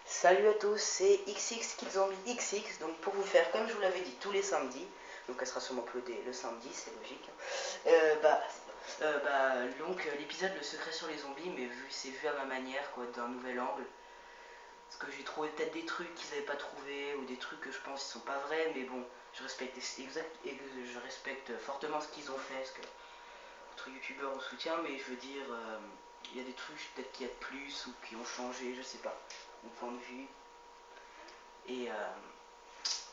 Salut à tous, c'est XX Kid Zombie XX, donc pour vous faire comme je vous l'avais dit tous les samedis, donc elle sera sûrement uploadée le samedi, c'est logique. L'épisode Le secret sur les zombies, mais c'est vu à ma manière, quoi, d'un nouvel angle. Parce que j'ai trouvé peut-être des trucs qu'ils n'avaient pas trouvé, ou des trucs que je pense qui sont pas vrais, mais bon, je respecte je respecte fortement ce qu'ils ont fait, parce que entre youtubeurs on soutient, mais je veux dire, il y a des trucs peut-être qu'il y a de plus, ou qui ont changé, je sais pas, mon point de vue. Et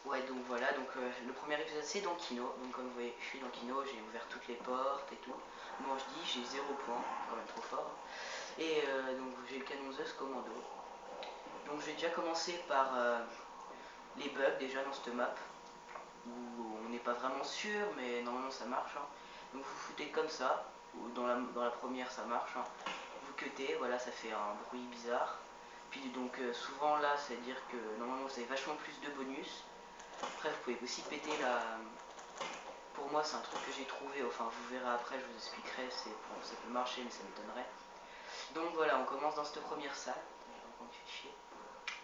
ouais, donc voilà, le premier épisode c'est dans Kino, donc comme vous voyez, je suis dans Kino, j'ai ouvert toutes les portes et tout. Moi je dis, j'ai 0 point, quand même trop fort. Et donc j'ai le canon Zeus commando. Donc j'ai déjà commencé par les bugs déjà dans cette map, où on n'est pas vraiment sûr, mais normalement ça marche. Hein. Donc vous foutez comme ça, ou dans la première ça marche. Hein. Vous cuttez, voilà, ça fait un bruit bizarre. Puis donc souvent là, c'est à dire que normalement vous avez vachement plus de bonus. Après, vous pouvez aussi péter la. Pour moi, c'est un truc que j'ai trouvé. Enfin, vous verrez après, je vous expliquerai. Bon, ça peut marcher, mais ça m'étonnerait. Donc voilà, on commence dans cette première salle.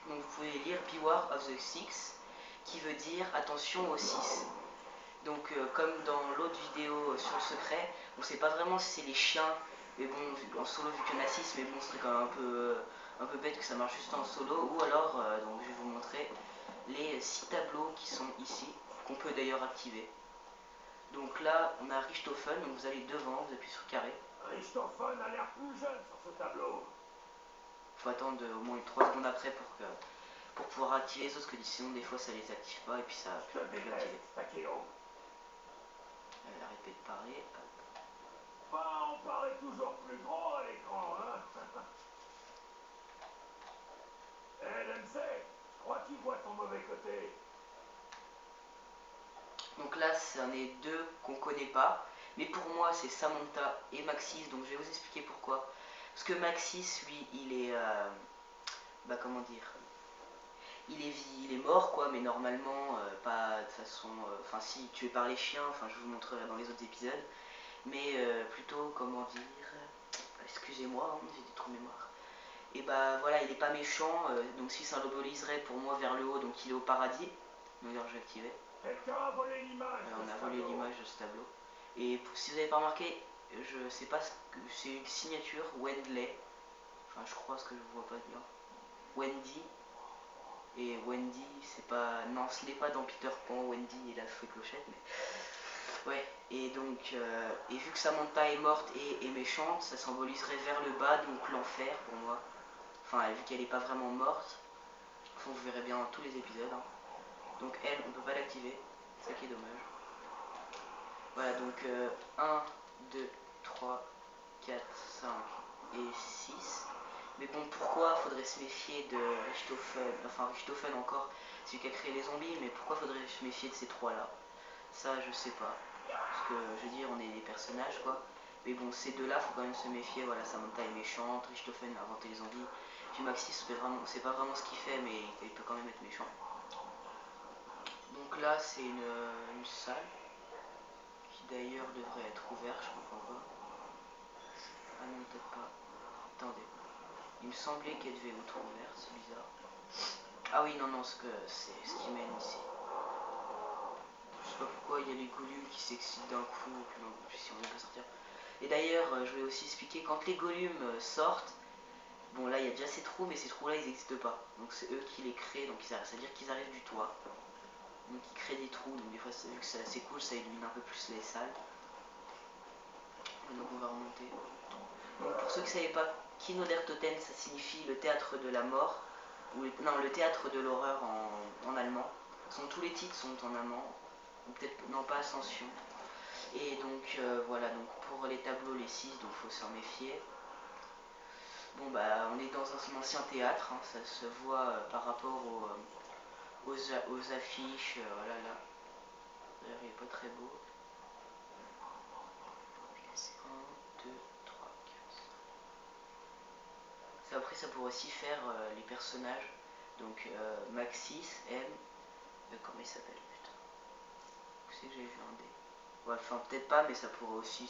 Donc vous pouvez lire Beware of the Six, qui veut dire attention aux 6. Donc comme dans l'autre vidéo sur le secret, on sait pas vraiment si c'est les chiens. Mais bon, en solo, vu qu'il y en a 6, mais bon, ce serait quand même un peu bête que ça marche juste en solo. Ou alors, donc je vais vous montrer les 6 tableaux qui sont ici, qu'on peut d'ailleurs activer. Donc là, on a Richthofen, donc vous allez devant, vous appuyez sur carré. Richthofen a l'air plus jeune sur ce tableau. Il faut attendre au moins 3 secondes après pour pouvoir activer les autres, parce que sinon des fois ça les active pas et puis ça peut l'activer. Elle arrête de parler. Bah, on paraît toujours plus grand à l'écran, hein. LMC, je crois qu'il voit ton mauvais côté. Donc là, c'en est deux qu'on connaît pas. Mais pour moi, c'est Samantha et Maxis. Donc je vais vous expliquer pourquoi. Parce que Maxis, lui, il est. Comment dire, il est mort, quoi, mais normalement, pas de façon. Enfin, si tué par les chiens, enfin, je vous montrerai dans les autres épisodes. Mais plutôt, comment dire. Excusez-moi, hein, j'ai des trous de mémoire. Et bah voilà, il est pas méchant. Donc si ça symboliserait pour moi vers le haut, donc il est au paradis. D'ailleurs, je vais activer. Quelqu'un a volé l'image. On a volé l'image de ce tableau. Et si vous n'avez pas remarqué, je sais pas ce que c'est, une signature Wendley. Enfin, je crois ce que je vois pas bien. Wendy. Et Wendy, c'est pas. Non, ce n'est pas dans Peter Pan, Wendy et la fée clochette, mais. Ouais, et donc. Et vu que Samantha est morte et est méchante, ça symboliserait vers le bas, donc l'enfer pour moi. Enfin, vu qu'elle n'est pas vraiment morte. Enfin, vous verrez bien dans tous les épisodes. Hein. Donc elle, on peut pas l'activer. C'est ça qui est dommage. Voilà, donc 1, 2, 3, 4, 5 et 6. Mais bon, pourquoi faudrait se méfier de Richthofen, enfin Richthofen encore, celui qui a créé les zombies, mais pourquoi faudrait se méfier de ces trois-là? Ça, je sais pas. Parce que, je veux dire, on est des personnages, quoi. Mais bon, ces deux-là, faut quand même se méfier. Voilà, Samantha est méchante, Richthofen a inventé les zombies. Puis Maxis, c'est pas vraiment ce qu'il fait, mais il peut quand même être méchant. Donc là, c'est une salle qui d'ailleurs devrait être ouverte, je comprends pas. Ah non, peut-être pas. Attendez. Il me semblait qu'elle devait être ouverte, c'est bizarre. Ah oui, non, non, c'est ce qui mène ici. Je sais pas pourquoi il y a les golumes qui s'excitent d'un coup, si on veut pas sortir. Et d'ailleurs, je vais aussi expliquer, quand les golumes sortent, bon là il y a déjà ces trous, mais ces trous là ils n'existent pas. Donc c'est eux qui les créent, donc ça veut dire qu'ils arrivent du toit. Donc ils créent des trous, donc des fois vu que c'est assez cool, ça illumine un peu plus les salles. Et donc on va remonter. Donc pour ceux qui ne savaient pas, Kino der Toten ça signifie le théâtre de la mort, ou non, le théâtre de l'horreur en allemand. Tous les titres sont en allemand, ou peut-être non pas Ascension. Et donc voilà, donc pour les tableaux, les 6, donc faut s'en méfier. Bon bah on est dans un ancien théâtre, hein, ça se voit par rapport aux affiches, voilà là. D'ailleurs il est pas très beau. 1, 2, 3, 4. Après ça pourrait aussi faire les personnages. Donc Maxis, M, comment il s'appelle putain. Où c'est que j'ai vu un D. Ouais, enfin peut-être pas, mais ça pourrait aussi.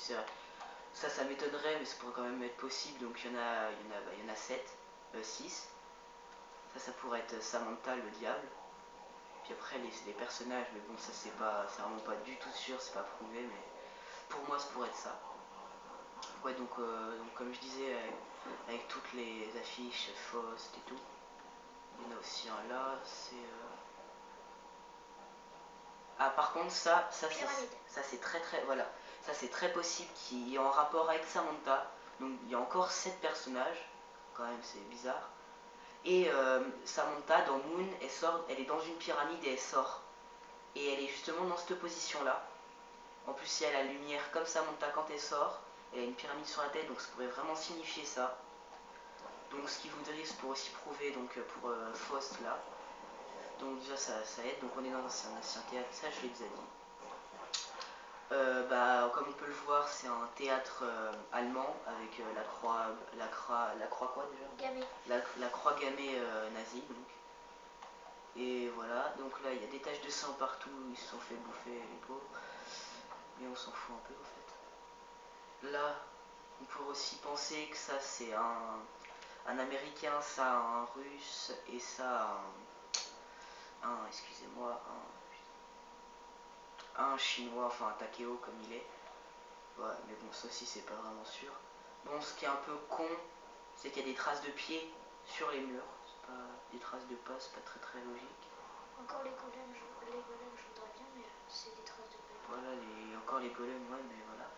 Ça m'étonnerait, mais ça pourrait quand même être possible. Donc il y en a 7, 6. Ça Ça pourrait être Samantha, le diable. Puis après, les personnages, mais bon, ça c'est vraiment pas du tout sûr, c'est pas prouvé, mais pour moi, ça pourrait être ça. Ouais, donc comme je disais, avec toutes les affiches, Faust et tout, il y en a aussi un là, c'est... Ah, par contre, ça c'est très, voilà, ça c'est très possible qu'il y ait en rapport avec Samantha. Donc il y a encore 7 personnages, quand même, c'est bizarre. Et Samantha, dans Moon, elle est dans une pyramide et elle sort. Et elle est justement dans cette position-là. En plus, si elle a la lumière comme Samantha quand elle sort, elle a une pyramide sur la tête, donc ça pourrait vraiment signifier ça. Donc ce qui voudrait, c'est pour aussi prouver, donc pour Faust là. Donc déjà ça aide, donc on est dans un ancien théâtre, ça je l'ai déjà dit. Comme on peut le voir, c'est un théâtre allemand avec la croix quoi déjà Gammée. La croix gammée nazie donc. Et voilà, donc là il y a des taches de sang partout, ils se sont fait bouffer les pauvres. Mais on s'en fout un peu en fait. Là, on pourrait aussi penser que ça c'est un américain, ça un russe et ça excusez-moi, un chinois, enfin un Takeo comme il est. Ouais, mais bon, ça aussi c'est pas vraiment sûr. Bon, ce qui est un peu con, c'est qu'il y a des traces de pieds sur les murs. C'est pas des traces de pas, c'est pas très logique. Encore les golems, je voudrais bien, mais c'est des traces de pas. Voilà, encore les golems, ouais, mais voilà.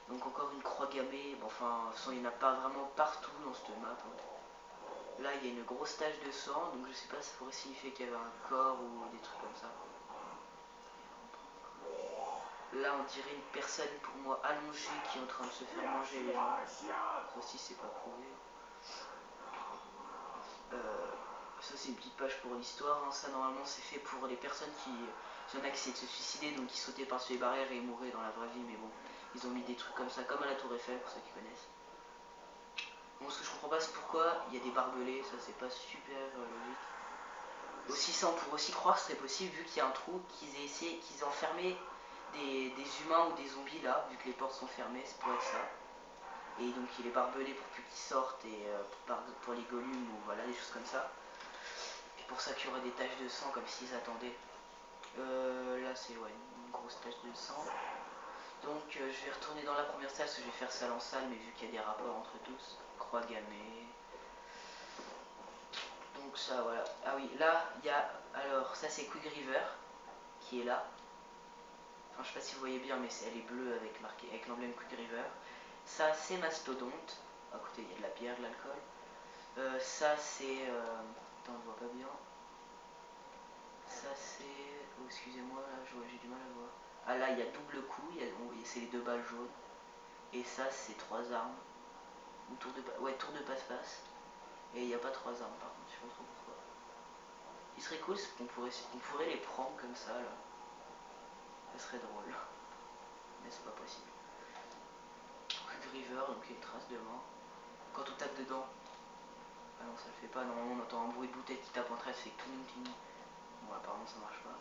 Donc encore une croix gammée, bon, enfin, il n'y en a pas vraiment partout dans cette map. Hein. Là, il y a une grosse tache de sang, donc je sais pas, ça pourrait signifier qu'il y avait un corps ou des trucs comme ça. Là, on dirait une personne, pour moi, allongée qui est en train de se faire manger les jambes. Ça aussi, c'est pas prouvé. Ça, c'est une petite page pour l'histoire. Hein. Ça, normalement, c'est fait pour les personnes qui... Il y en a qui essaient de se suicider, donc qui sautaient par-dessus les barrières et mouraient dans la vraie vie. Mais bon, ils ont mis des trucs comme ça, comme à la Tour Eiffel, pour ceux qui connaissent. Bon, ce que je comprends pas, c'est pourquoi il y a des barbelés. Ça, c'est pas super logique. Aussi, ça, on pourrait aussi croire que ce serait possible, vu qu'il y a un trou, qu'ils aient enfermé des humains ou des zombies là, vu que les portes sont fermées, ça pourrait être ça. Et donc il est barbelé pour plus qu'ils sortent et pour les golems ou voilà des choses comme ça. C'est pour ça qu'il y aurait des taches de sang comme s'ils attendaient. Là c'est ouais, une grosse tache de sang. Donc je vais retourner dans la première salle parce que je vais faire salle en salle, mais vu qu'il y a des rapports entre tous. Croix gammée. Donc ça voilà. Ah oui, là il y a. Alors ça c'est Quick River qui est là. Enfin je sais pas si vous voyez bien, mais elle est bleue avec marqué avec l'emblème Quick River. Ça c'est Mastodonte. À côté il y a de la bière, de l'alcool. Ça c'est. Attends, on voit pas bien. Ça c'est. Oh, excusez-moi, là j'ai du mal à voir. Ah là il y a double coup, c'est les 2 balles jaunes. Et ça c'est 3 armes. Ou tour de passe-passe. Et il n'y a pas 3 armes par contre, je sais pas trop pourquoi. Il serait cool qu'on pourrait les prendre comme ça là. Ça serait drôle. Mais c'est pas possible. River, donc il y a une trace de main. Quand on tape dedans. Ah non ça le fait pas, normalement on entend un bruit de bouteille qui tape entre elles, ça fait cling cling. Bon apparemment ça marche pas.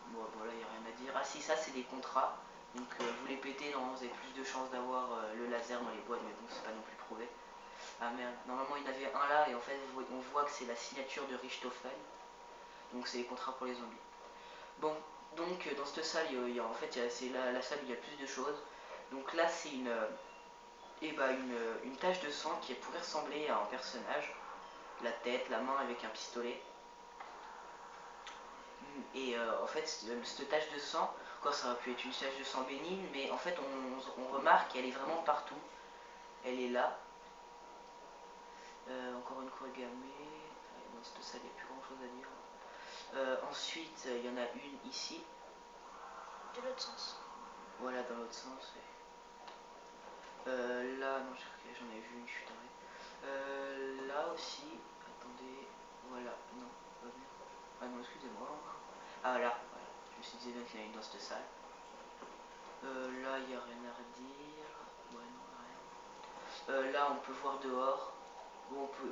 Bon voilà, il n'y a rien à dire. Ah si, ça c'est des contrats. Donc vous les pétez, normalement vous avez plus de chances d'avoir le laser dans les boîtes, mais bon c'est pas non plus prouvé. Ah merde, normalement il y en avait un là et en fait on voit que c'est la signature de Richthofen. Donc c'est les contrats pour les zombies. Bon, donc dans cette salle, en fait c'est la salle où il y a plus de choses. Donc là c'est une tache de sang qui pourrait ressembler à un personnage. La tête, la main avec un pistolet. Et en fait, cette tache de sang, encore ça aurait pu être une tache de sang bénigne, mais en fait, on remarque qu'elle est vraiment partout. Elle est là. Encore une croix gammée. Dans cette salle, il n'y a plus grand chose à dire. Ensuite, il y en a une ici. De l'autre sens. Voilà, dans l'autre sens. Là, non, j'en ai vu une, je suis taré. Là aussi, attendez. Voilà, non, pas bien. Ah non, excusez-moi. Ah là, voilà. Je me suis dit bien qu'il y en a une dans cette salle. Là, il n'y a rien à redire. Ouais, non, rien. Là, on peut voir dehors. Où on peut,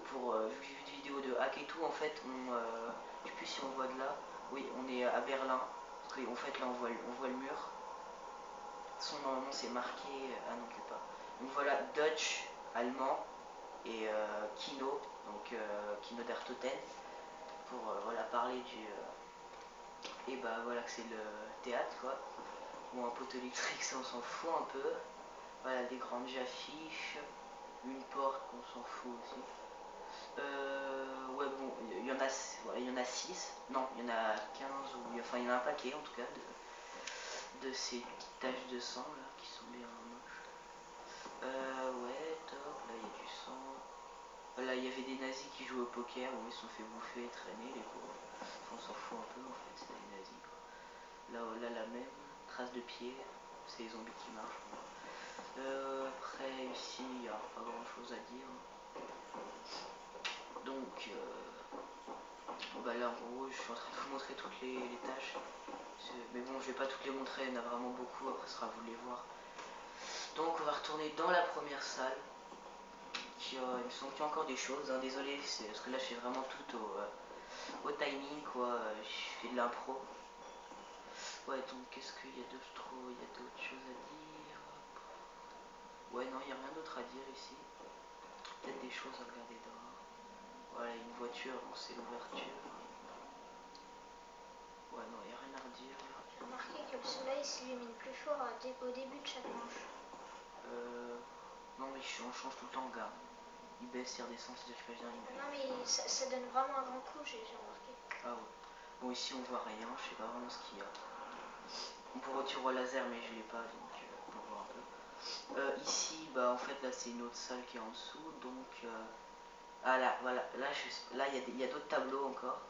vu que j'ai vu des vidéos de hack et tout, en fait, je sais plus si on voit de là. Oui, on est à Berlin. Parce qu'en fait, là, on voit le mur. Son normalement, c'est marqué. Ah non, peut-être pas. Donc voilà, Dutch, allemand, et Kino, donc Kino der Toten. pour voilà, parler du... et bah voilà que c'est le théâtre quoi. Bon, un poteau électrique, ça on s'en fout un peu. Voilà, des grandes affiches, une porte qu'on s'en fout aussi. Ouais, bon, voilà, il y en a 6, non, il y en a 15, ou enfin il y en a un paquet en tout cas de ces taches de sang là qui sont bien moches. Ouais, top, là il y a du sang. Là il y avait des nazis qui jouaient au poker, bon, ils se sont fait bouffer et traîner, les pauvres. Enfin, on s'en fout un peu en fait, c'est des nazis quoi. Là la même, trace de pied, c'est les zombies qui marchent. Après ici il n'y a pas grand chose à dire. Donc bah là en gros je suis en train de vous montrer toutes les tâches. Mais bon je vais pas toutes les montrer, il y en a vraiment beaucoup, après ce sera à vous de les voir. Donc on va retourner dans la première salle. Il me semble qu'il y a encore des choses, hein. Désolé, parce que là je fais vraiment tout au timing quoi, je fais de l'impro. Ouais, donc qu'est-ce qu'il y a d'autre? Il y a d'autres choses à dire. Ouais, non, il n'y a rien d'autre à dire ici. Peut-être des choses à regarder dehors. Voilà, une voiture, bon, c'est l'ouverture. Ouais, non, il n'y a rien à redire. J'ai remarqué que le soleil s'illumine plus fort au début de chaque manche. Non, mais on change tout le temps, gars. Il baisse, il redescend, c'est-à-dire que je peux bien. Non, mais ça donne vraiment un grand coup, j'ai remarqué. Ah ouais. Bon, ici on voit rien, je sais pas vraiment ce qu'il y a. On peut retirer au laser, mais je l'ai pas, donc on voit un peu. Ici, bah en fait, là c'est une autre salle qui est en dessous, donc. Ah là, voilà, là il y a d'autres tableaux encore.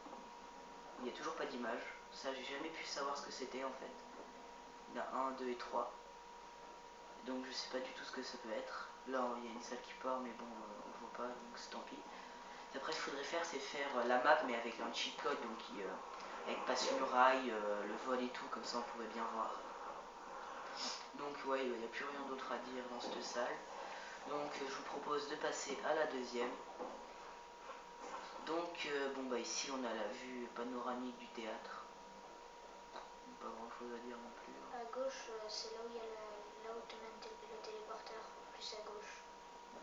Il n'y a toujours pas d'image. Ça, j'ai jamais pu savoir ce que c'était en fait. Il y en a 1, 2 et 3. Donc je sais pas du tout ce que ça peut être. Là, il y a une salle qui part, mais bon, on voit pas, donc c'est tant pis. Après, ce qu'il faudrait faire, c'est faire la map, mais avec un cheat code, donc avec passion le rail, le vol et tout, comme ça on pourrait bien voir. Donc ouais, il n'y a plus rien d'autre à dire dans cette salle. Donc je vous propose de passer à la deuxième. Donc bon bah ici on a la vue panoramique du théâtre. Pas grand chose à dire non plus. À gauche, c'est là où il y a là où te mène le téléporteur, plus à gauche.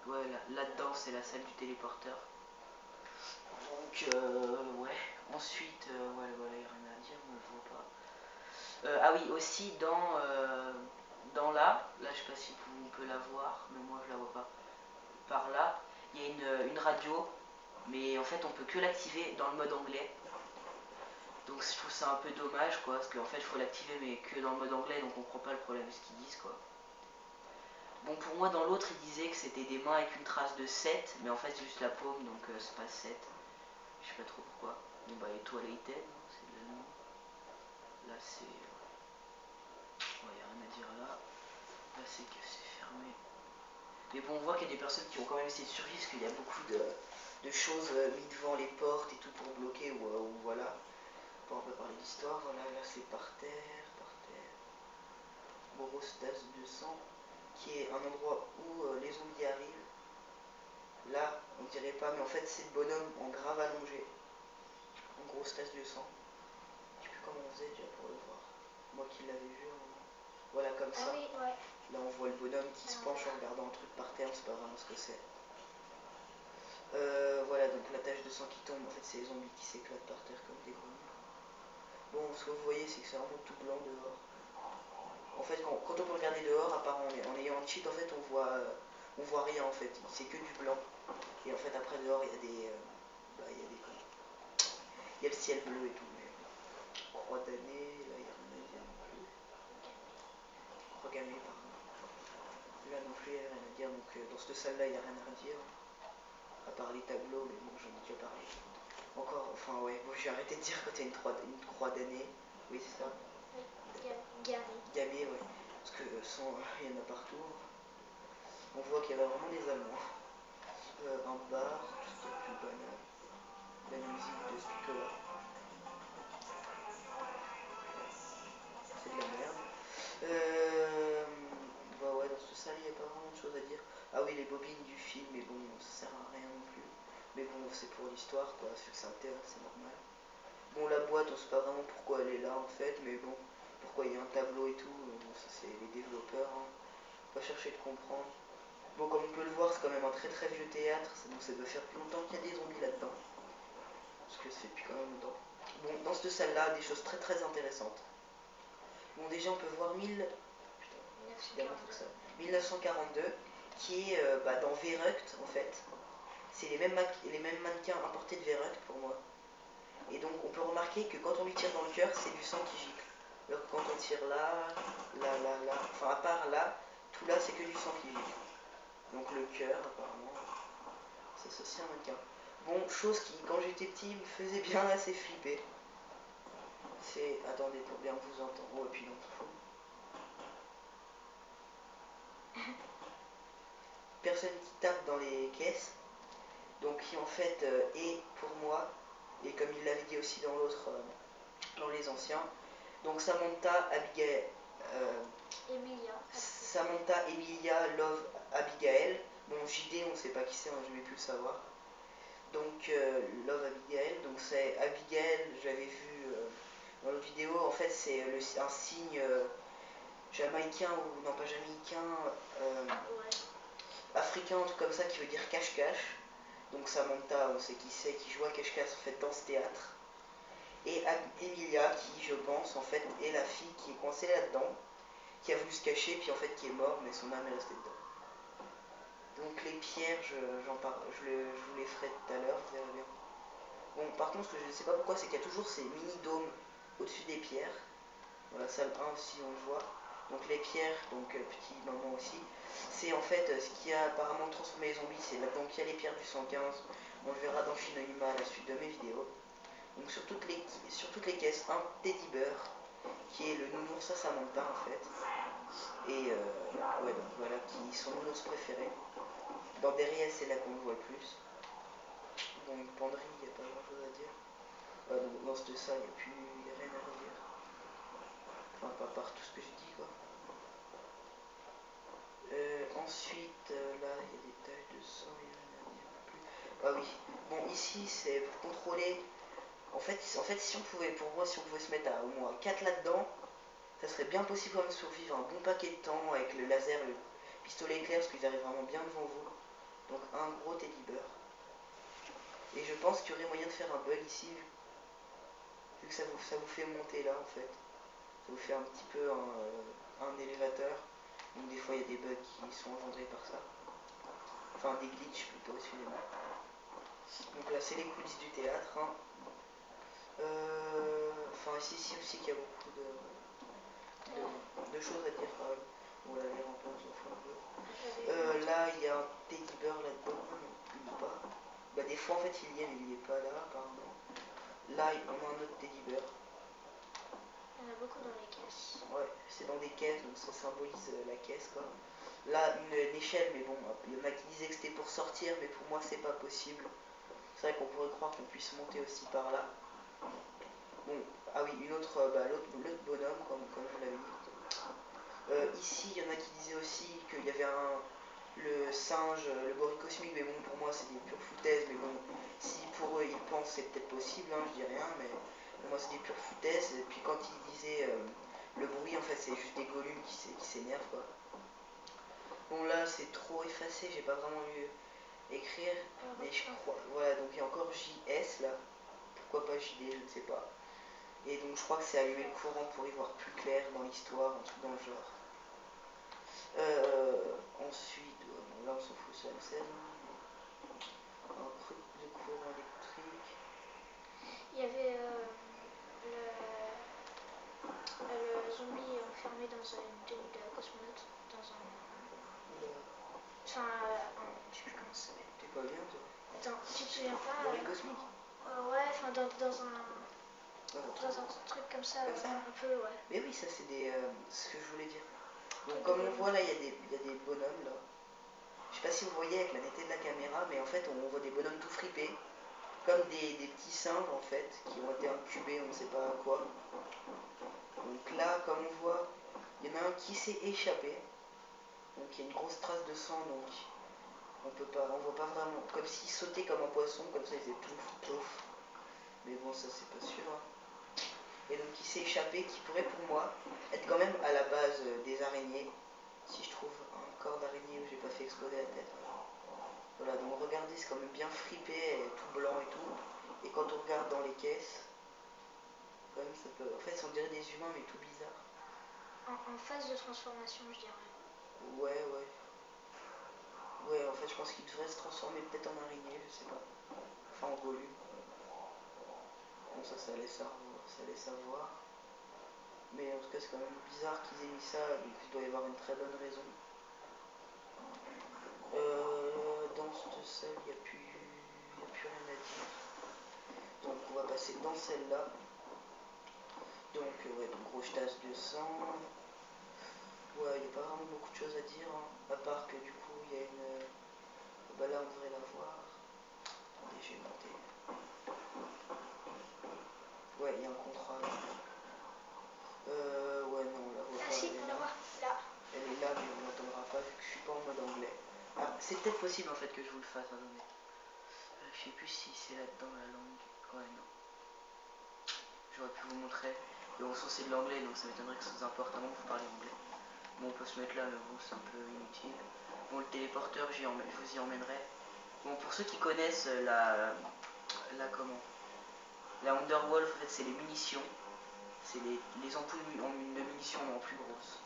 Ouais, là-dedans c'est la salle du téléporteur. Donc ouais. Ensuite, ouais, voilà, il n'y a rien à dire, on ne le voit pas. Ah oui, aussi dans là, je sais pas si vous pouvez la voir, mais moi je la vois pas. Par là, il y a une radio, mais en fait on peut que l'activer dans le mode anglais. Donc je trouve ça un peu dommage quoi, parce qu'en fait il faut l'activer mais que dans le mode anglais, donc on comprend pas le problème de ce qu'ils disent quoi. Bon pour moi dans l'autre il disait que c'était des mains avec une trace de 7, mais en fait c'est juste la paume, donc c'est pas 7. Je sais pas trop pourquoi. Bon bah Etoilated, hein, c'est de l'allemand. Là c'est... Ouais, y a rien à dire là. Là c'est que c'est fermé. Mais bon on voit qu'il y a des personnes qui ont quand même essayé de survivre, parce qu'il y a beaucoup de choses mis devant les portes et tout pour bloquer, ou voilà. Bon, on peut parler d'histoire, voilà, là c'est par terre. Grosse tasse de sang, qui est un endroit où les zombies arrivent. Là, on dirait pas, mais en fait c'est le bonhomme en grave allongé. En grosse tasse de sang. Je sais plus comment on faisait déjà pour le voir. Moi qui l'avais vu, voilà comme ça. Ah oui, ouais. Là on voit le bonhomme qui se penche en regardant un truc par terre, on sait pas vraiment ce que c'est. Voilà, donc la tache de sang qui tombe, en fait c'est les zombies qui s'éclatent par terre comme des grenouilles. Bon, ce que vous voyez c'est que c'est vraiment tout blanc dehors. En fait, quand on peut regarder dehors, à part en ayant un cheat, en fait, on voit rien en fait. C'est que du blanc. Et en fait, après dehors, il y a des, il y a le ciel bleu et tout. Mais croix d'année, là, il n'y a rien à dire non plus. Croix gammée, pardon. Là non plus, il n'y a rien à dire. Donc dans cette salle-là, il n'y a rien à redire. À part les tableaux, mais bon, j'en ai déjà parlé. Encore, enfin ouais, bon, j'ai arrêté de dire quand il y a une croix d'année. Oui, c'est ça. Oui, gammé. Gammée, ouais. Parce que il y en a partout. On voit qu'il y a vraiment des Allemands. Un bar, tout ce qui est plus banal. La musique de Spicola. C'est de la merde. Bah ouais, dans ce salle, il n'y a pas vraiment de choses à dire. Ah oui, les bobines du film, mais bon, ça sert à rien non plus. Mais bon, c'est pour l'histoire, quoi. Vu que c'est un théâtre, c'est normal. Bon, la boîte, on sait pas vraiment pourquoi elle est là, en fait, mais bon, pourquoi il y a un tableau et tout, bon, ça c'est les développeurs, hein. Pas chercher de comprendre. Bon, comme on peut le voir, c'est quand même un très très vieux théâtre, donc ça doit faire plus longtemps qu'il y a des zombies là-dedans. Parce que ça fait depuis quand même longtemps. Bon, dans cette salle-là, des choses très très intéressantes. Bon, déjà on peut voir 1942, qui est dans Verrucht en fait. C'est les mêmes mannequins importés de Verrucht pour moi. Et donc on peut remarquer que quand on lui tire dans le cœur, c'est du sang qui gicle. Alors que quand on tire là, enfin à part là, tout là c'est que du sang qui gicle. Donc le cœur apparemment, c'est aussi un mannequin. Bon, chose qui quand j'étais petit me faisait bien assez flipper. C'est, attendez pour bien vous entendre, oh et puis non, fou. Personne qui tape dans les caisses, donc qui en fait est pour moi, et comme il l'avait dit aussi dans l'autre, dans les anciens, donc Samantha Emilia Love Abigail. Bon, JD on ne sait pas qui c'est, je ne vais plus le savoir. Donc Love Abigail, donc c'est Abigail, j'avais vu dans la vidéo, en fait c'est un signe jamaïcain, ou non pas jamaïcain, africain, un truc comme ça qui veut dire cache-cache. Donc Samantha, on sait qui c'est, qui joue à cache-cache en fait dans ce théâtre. Et Emilia, qui je pense en fait est la fille qui est coincée là-dedans, qui a voulu se cacher, puis en fait qui est morte, mais son âme est restée dedans. Donc les pierres, je vous les ferai tout à l'heure, vous verrez bien. Bon, par contre, ce que je ne sais pas pourquoi, c'est qu'il y a toujours ces mini-dômes au-dessus des pierres. Dans la salle 1 aussi, on le voit. Donc les pierres, donc petit moment aussi, c'est en fait ce qui a apparemment transformé les zombies, c'est là-dedans qu'il y a les pierres du 115. On le verra dans Shinonima à la suite de mes vidéos. Donc sur toutes les caisses, un teddy bear, qui est le nounours à Samantha en fait. Et ouais, donc voilà, qui sont nos nounours préférés. Dans Derrière, c'est là qu'on le voit le plus. Bon, une penderie, il n'y a pas grand chose à dire. Dans cette salle, il n'y a rien à redire. Enfin, pas par tout ce que j'ai dit, quoi. Ensuite, là, il y a des taches de sang, il n'y a rien à dire non plus. Ah oui, bon, ici, c'est pour contrôler. En fait, si on pouvait, pour moi, si on pouvait se mettre à au moins 4 là-dedans, ça serait bien possible de survivre un bon paquet de temps avec le laser, le pistolet éclair, parce qu'ils arrivent vraiment bien devant vous. Donc, un gros teddy bear. Et je pense qu'il y aurait moyen de faire un bug ici, vu que ça vous fait monter là, en fait. Ça vous fait un petit peu un élévateur. Donc des fois il y a des bugs qui sont engendrés par ça. Enfin des glitches plutôt, excusez-moi. Donc là c'est les coulisses du théâtre. Hein. Enfin ici aussi qu'il y a beaucoup de choses à dire quand même. Bon là les rampants on s'en fout un peu. Là il y a un teddy bear là-dedans. Ah non, il n'est pas. Bah des fois en fait il y est mais il n'est pas là apparemment. Là on a un autre teddy bear. Il y en a beaucoup dans les caisses. Ouais, c'est dans des caisses, donc ça symbolise la caisse quoi. Là, une échelle, mais bon, il y en a qui disaient que c'était pour sortir, mais pour moi c'est pas possible. C'est vrai qu'on pourrait croire qu'on puisse monter aussi par là. Bon, ah oui, l'autre bonhomme, comme je l'avais dit. Ici, il y en a qui disaient aussi qu'il y avait le singe, le gorille cosmique, mais bon, pour moi c'est des pures foutaises, mais bon, si pour eux ils pensent c'est peut-être possible, hein, je dis rien, mais pour moi c'est des pures foutaises. Et puis quand ils disaient le bruit, en fait c'est juste des golems qui s'énervent quoi. Bon là c'est trop effacé, j'ai pas vraiment lu écrire, mais je crois, voilà, donc il y a encore JS là, pourquoi pas JD, je ne sais pas. Et donc je crois que c'est allumer le courant pour y voir plus clair dans l'histoire, un truc dans le genre. Ensuite, bon, là on s'en fout, c'est la scène. Un truc de courant électrique. Il y avait le zombie enfermé dans une tenue de cosmonaute, dans un... Enfin, je sais plus comment ça s'appelle. T'es pas bien toi? Attends, tu te souviens pas Gorille cosmique? Ouais, enfin dans un truc comme ça, un peu, ouais. Mais oui, ça c'est ce que je voulais dire. Donc comme on voit là, il y a des bonhommes là. Je sais pas si vous voyez avec la netteté de la caméra, mais en fait on voit des bonhommes tout fripés. Comme des petits singes en fait, qui ont été incubés, on ne sait pas à quoi. Donc là, comme on voit, il y en a un qui s'est échappé. Donc il y a une grosse trace de sang, donc on voit pas vraiment. Comme s'il sautait comme un poisson, comme ça il faisait plouf, plouf. Mais bon, ça c'est pas sûr. Hein. Et donc il s'est échappé, qui pourrait pour moi être quand même à la base des araignées. Si je trouve un corps d'araignée où j'ai pas fait exploser la tête. Voilà, donc regardez, c'est quand même bien fripé, tout blanc et tout. Et quand on regarde dans les caisses, quand même, ça peut... En fait, on dirait des humains, mais tout bizarre. En phase de transformation, je dirais. Ouais, ouais. Ouais, en fait, je pense qu'il devrait se transformer peut-être en araignée, je sais pas. Enfin, en volume. Bon, ça laisse à voir. Mais en tout cas, c'est quand même bizarre qu'ils aient mis ça, donc il doit y avoir une très bonne raison. Dans cette salle, il n'y a plus rien à dire. Donc, on va passer dans celle-là. Donc, ouais, donc rouge tasse de sang. Ouais, il n'y a pas vraiment beaucoup de choses à dire, hein, à part que du coup, il y a une... Bah là, on devrait la voir. Attendez, je vais monter. Ouais, il y a un contrat. Ouais, non, on la voit Ah pas, si, elle est on la là. voit, là. Elle est là, mais on l'entendra pas vu que je suis pas en mode anglais. Ah, c'est peut-être possible en fait que je vous le fasse, attendez. Je sais plus si c'est là-dedans la langue. Ouais, non. J'aurais pu vous montrer. Mais bon, c'est de l'anglais, donc ça m'étonnerait que ça vous importe avant que vous parliez anglais. Bon, on peut se mettre là, mais bon, c'est un peu inutile. Bon, le téléporteur, je vous y emmènerai. Bon, pour ceux qui connaissent la Underwolf, en fait, c'est les munitions. C'est les ampoules de munitions en plus grosses.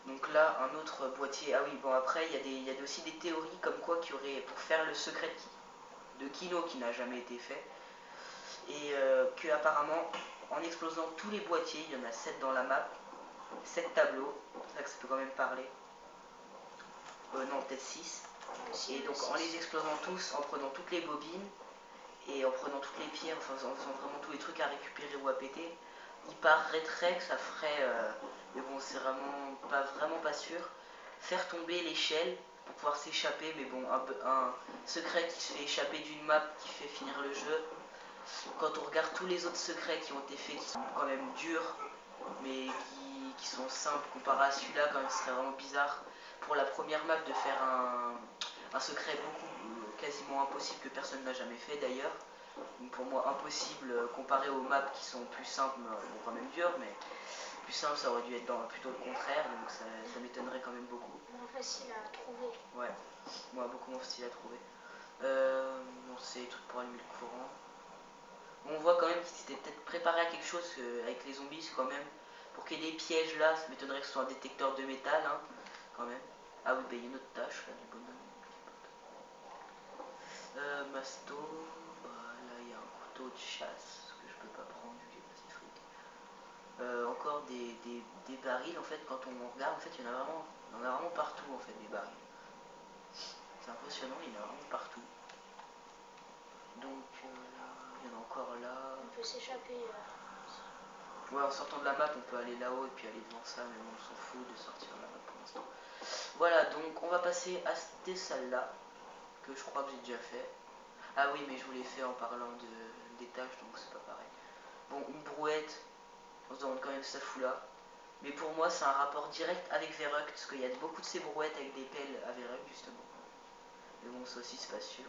Donc là, un autre boîtier. Ah oui, bon, après, il y a aussi des théories comme quoi qu'il y aurait, pour faire le secret de Kino qui n'a jamais été fait, et que apparemment, en explosant tous les boîtiers, il y en a 7 dans la map, 7 tableaux, c'est ça que ça peut quand même parler. Non, peut-être 6. Et donc en les explosant tous, en prenant toutes les bobines, et en prenant toutes les pierres, enfin en faisant vraiment tous les trucs à récupérer ou à péter, il paraîtrait que ça ferait, mais bon c'est vraiment pas sûr, faire tomber l'échelle pour pouvoir s'échapper, mais bon un secret qui se fait échapper d'une map qui fait finir le jeu. Quand on regarde tous les autres secrets qui ont été faits, qui sont quand même durs, mais qui sont simples comparé à celui-là, quand même ce serait vraiment bizarre pour la première map de faire un secret quasiment impossible que personne n'a jamais fait d'ailleurs. Pour moi impossible comparé aux maps qui sont plus simples, bon, quand même dures, mais plus simple ça aurait dû être plutôt le contraire, donc ça m'étonnerait quand même beaucoup. Moins facile à trouver. Ouais, moi beaucoup moins facile à trouver. Bon, c'est des trucs pour allumer le courant. Bon, on voit quand même qu'ils s'étaient peut-être préparé à quelque chose avec les zombies quand même. Pour qu'il y ait des pièges là, ça m'étonnerait que ce soit un détecteur de métal, hein, quand même. Ah oui, bah il y a une autre tâche là, du bonhomme. Masto, bah là il y a un couteau de chasse que je peux pas prendre vu que j'ai pas assez de fric. Encore des barils en fait, quand on regarde en fait il y en a vraiment partout en fait des barils. C'est impressionnant, il y en a vraiment partout. Donc là, il y en a encore là. On peut s'échapper. Ouais, en sortant de la map on peut aller là-haut et puis aller devant ça, mais bon on s'en fout de sortir de la map pour l'instant. Voilà, donc on va passer à ces salles là, que je crois que j'ai déjà fait. Ah oui, mais je vous l'ai fait en parlant des tâches, donc c'est pas pareil. Bon, une brouette, on se demande quand même ce que ça fout là. Mais pour moi, c'est un rapport direct avec Verrückt, parce qu'il y a beaucoup de ces brouettes avec des pelles à Verrückt, justement. Mais bon, ça aussi, c'est pas sûr.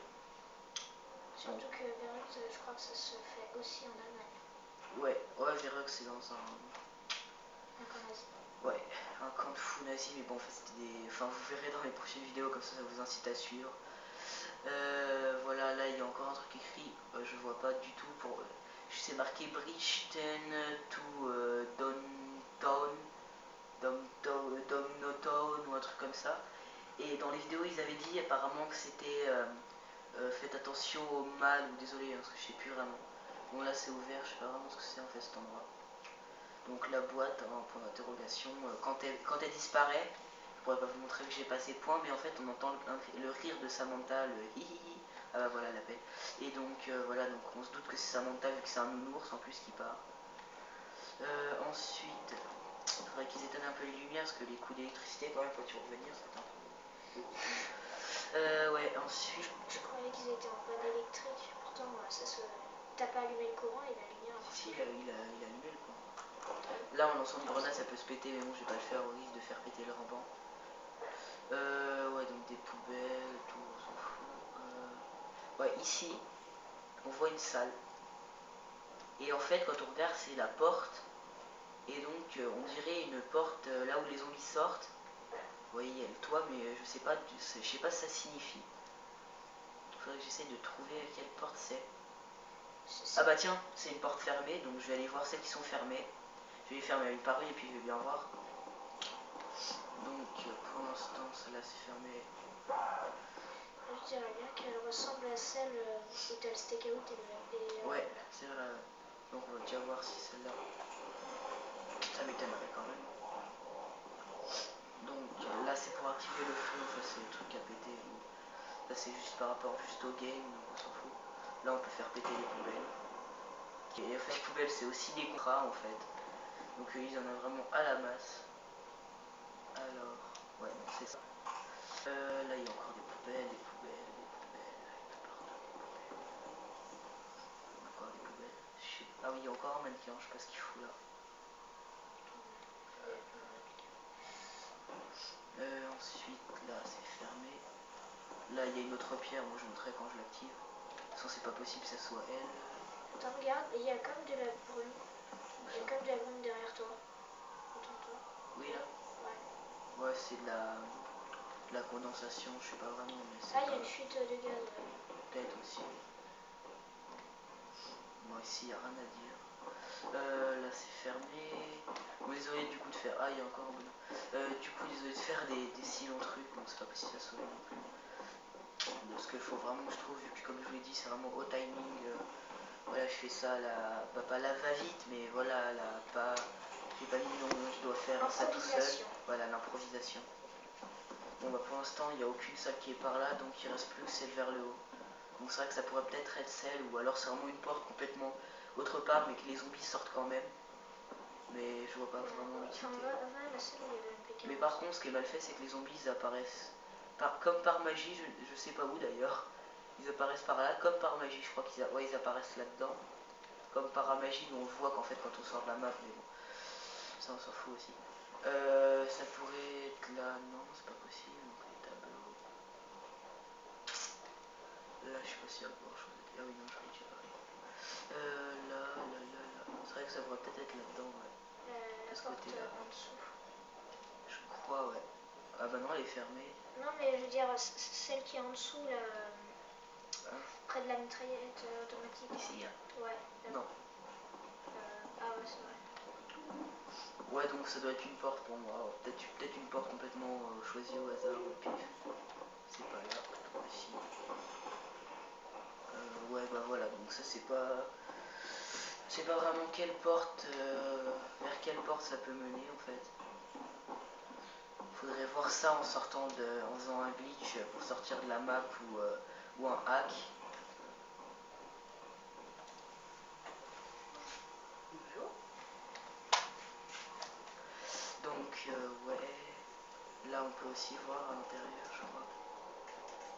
Surtout que Verrückt, je crois que ça se fait aussi en Allemagne. Ouais, Verrückt, c'est dans un camp nazi. Ouais, un camp de fous nazis, mais bon, en fait, c'était des... Enfin, vous verrez dans les prochaines vidéos, comme ça vous incite à suivre. Voilà, là, il y a encore un truc écrit, je vois pas du tout. Je sais marqué Bridgeton to Domnotown ou un truc comme ça. Et dans les vidéos, ils avaient dit apparemment que c'était faites attention au mal, ou désolé, hein, parce que je sais plus vraiment. Bon, là, c'est ouvert, je sais pas vraiment ce que c'est en fait cet endroit. Donc la boîte, hein, point d'interrogation, quand elle disparaît, je pourrais pas vous montrer que j'ai passé point, mais en fait on entend le rire de Samantha, le hihihi, ah bah voilà la paix. Et donc voilà, donc on se doute que c'est Samantha vu que c'est un nounours en plus qui part. Ensuite, il faudrait qu'ils éteignent un peu les lumières parce que les coups d'électricité quand même quand tu vas revenir ça t'entend. Ouais, ensuite... Je croyais qu'ils étaient en panne électrique, pourtant ça se... T'as pas allumé le courant et la lumière... Si, il a allumé le courant. Là en lançant une grenade ça peut se péter, mais bon je vais pas le faire au risque de faire péter le ruban. Ouais, donc des poubelles, tout, on s'en fout. Ouais, ici, on voit une salle. Et en fait, quand on regarde, c'est la porte. Et donc, on dirait une porte là où les zombies sortent. Vous voyez, il y a le toit, mais je sais pas ce que ça signifie. Il faudrait que j'essaie de trouver quelle porte c'est. Ah bah tiens, c'est une porte fermée, donc je vais aller voir celles qui sont fermées. Je vais les fermer une par une et puis je vais bien voir. Donc pour l'instant, celle-là c'est fermé. Je dirais bien qu'elle ressemble à celle où t'as le stakeout et Ouais, c'est vrai. Donc on va déjà voir si celle-là. Ça m'étonnerait quand même. Donc là c'est pour activer le feu, enfin c'est le truc à péter. Ça c'est juste par rapport juste au game, donc on s'en fout. Là on peut faire péter les poubelles. Et en fait les poubelles c'est aussi des contrats en fait. Donc ils en ont vraiment à la masse. Alors, ouais donc c'est ça. Là il y a encore des poubelles, des poubelles, des poubelles. Encore des poubelles. Ah oui il y a encore un mannequin, je sais pas ce qu'il fout là. Ensuite là c'est fermé. Là il y a une autre pierre, moi je montrerai quand je l'active. De toute façon c'est pas possible que ça soit elle. Attends, regarde, il y a comme de la brume. Il y a comme de la brume derrière toi. Attends-toi. Oui là. Ouais. Ouais c'est de la condensation, je sais pas vraiment mais c'est Ah, il y pas... a une fuite de gaz. Ouais. Peut-être aussi. Bon ici il n'y a rien à dire. Là c'est fermé. Bon désolé du coup de faire... Ah il y a encore un bonhomme. Du coup désolé de faire des si longs trucs, bon c'est pas possible à sauver non plus. Parce qu'il faut vraiment que je trouve, vu que comme je vous l'ai dit c'est vraiment au timing. Voilà je fais ça la... Bah, pas la va-vite mais voilà la pas... J'ai pas mis non, je dois faire ça tout seul. Voilà l'improvisation. Bon bah pour l'instant il n'y a aucune salle qui est par là donc il reste plus que celle vers le haut. Donc c'est vrai que ça pourrait peut-être être celle ou alors c'est vraiment une porte complètement autre part mais que les zombies sortent quand même. Mais je vois pas vraiment l'utilité. Mais par contre ce qui est mal fait c'est que les zombies ils apparaissent comme par magie, je sais pas où d'ailleurs. Ils apparaissent par là comme par magie, je crois qu'ils ils apparaissent là-dedans. Comme par magie, mais on le voit qu'en fait quand on sort de la map, mais bon, ça on s'en fout aussi. Ça pourrait être là, non c'est pas possible, donc les tableaux. Là je sais pas s'il y a grand chose. Ah oui non je l'ai déjà parlé. Là. C'est vrai que ça pourrait peut-être être là-dedans, ouais. La porte en dessous. Je crois, ouais. Ah bah non, elle est fermée. Non, mais je veux dire, celle qui est en dessous, là, près de la mitraillette automatique. Ici, hein. Ouais. Non. Ah ouais, c'est vrai. Ouais, donc ça doit être une porte pour moi. Peut-être une porte complètement choisie au hasard, au pif. C'est pas là. Ici. Ouais, bah voilà, donc ça c'est pas... Je sais pas vraiment quelle porte, vers quelle porte ça peut mener en fait. Faudrait voir ça en sortant en faisant un glitch pour sortir de la map ou un hack. Donc ouais, là on peut aussi voir à l'intérieur je crois.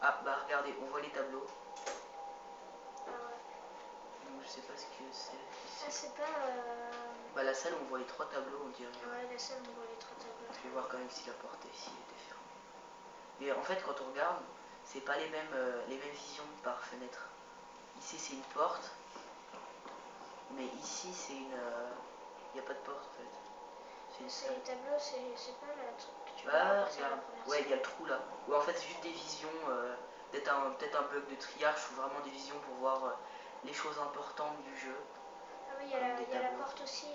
Ah bah regardez, on voit les tableaux. Ah ouais. Donc je sais pas ce que c'est. Ah c'est pas... Bah la salle on voit les 3 tableaux on dirait. Ouais, la salle on voit les 3 tableaux. Je vais voir quand même si la porte ici était fermée. Et en fait quand on regarde, c'est pas les mêmes visions par fenêtre. Ici c'est une porte. Mais ici c'est une... Il n'y a pas de porte en fait. C'est les tableaux, c'est pas la truc que tu vois. Ah regarde, ouais il y a le trou là. Ouais en fait c'est juste des visions, peut-être un bug de triage ou vraiment des visions pour voir les choses importantes du jeu. Ah oui, il y a la porte aussi.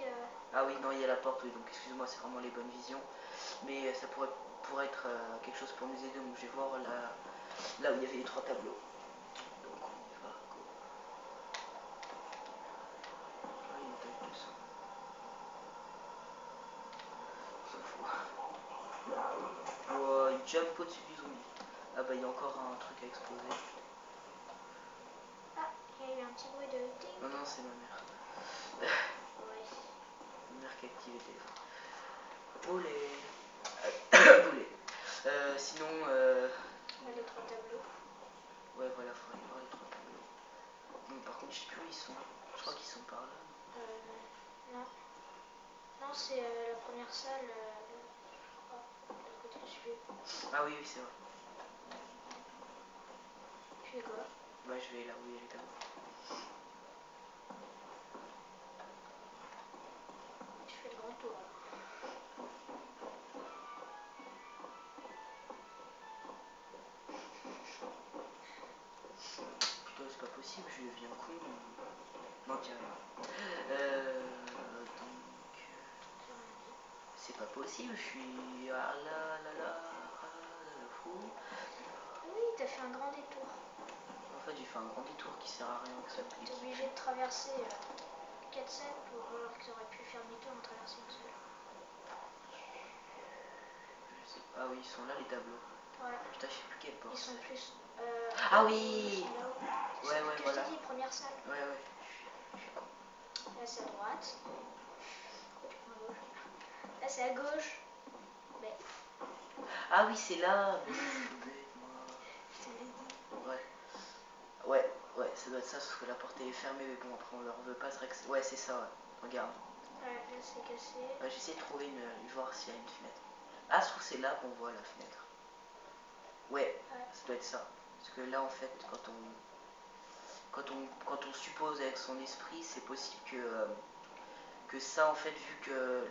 Ah oui non il y a la porte, oui donc excuse-moi c'est vraiment les bonnes visions. Mais ça pourrait être quelque chose pour nous aider, donc je vais voir là où il y avait les 3 tableaux. Donc on y va, go. Ah il est taille 200. On s'en fout. Oh, il jump au-dessus du zombie. Ah bah il y a encore un truc à exploser. Ah, il y a eu un petit bruit de ding. Non non c'est ma mère. Ouais. Ma mère qui a activé le téléphone. Boulet. Sinon Les 3 tableaux. ouais voilà, faudrait aller voir les 3 tableaux. Non par contre je sais plus où ils sont. Je crois qu'ils sont par là. Non. Non, c'est la première salle, je crois, de côté du studio. Ah oui c'est vrai. Tu fais quoi? Bah je vais là où il y a les tableaux. Tu fais le grand tour là. Putain c'est pas possible, je deviens con. Non, dis rien. Donc, c'est pas possible, je suis... Ah là là là, ah là là, fou. Oui, t'as fait un grand détour. En fait, j'ai fait un grand détour qui sert à rien que ça T'es pique. obligé de traverser 4 salles alors que t'aurais pu faire demi-tour en traversant une seule. Je sais pas. Ah oui, ils sont là les tableaux. Ouais. Putain, je sais plus quelle porte. Ils sont c'est. plus. Ah oui. Ils sont là-haut. Ouais, C'est ouais, que voilà. je t'ai dit, première salle. Ouais, ouais. Je suis con. Là, c'est à droite. Complètement à gauche. Là, c'est à gauche. Mais, Ah oui, c'est là. Mais je suis bête, moi. je te l'ai dit. Ouais. Ouais, ouais, ça doit être ça, parce que la porte elle est fermée, mais bon, après on leur veut pas. C'est vrai que ouais, c'est ça, ouais. Regarde. Ouais, là, c'est cassé. Ouais, j'essaie de trouver voir s'il y a une fenêtre. Ah, je trouve que c'est là qu'on voit la fenêtre. Ouais, Ouais. ça doit être ça. Parce que là, en fait, quand on suppose avec son esprit, c'est possible que ça, en fait, vu que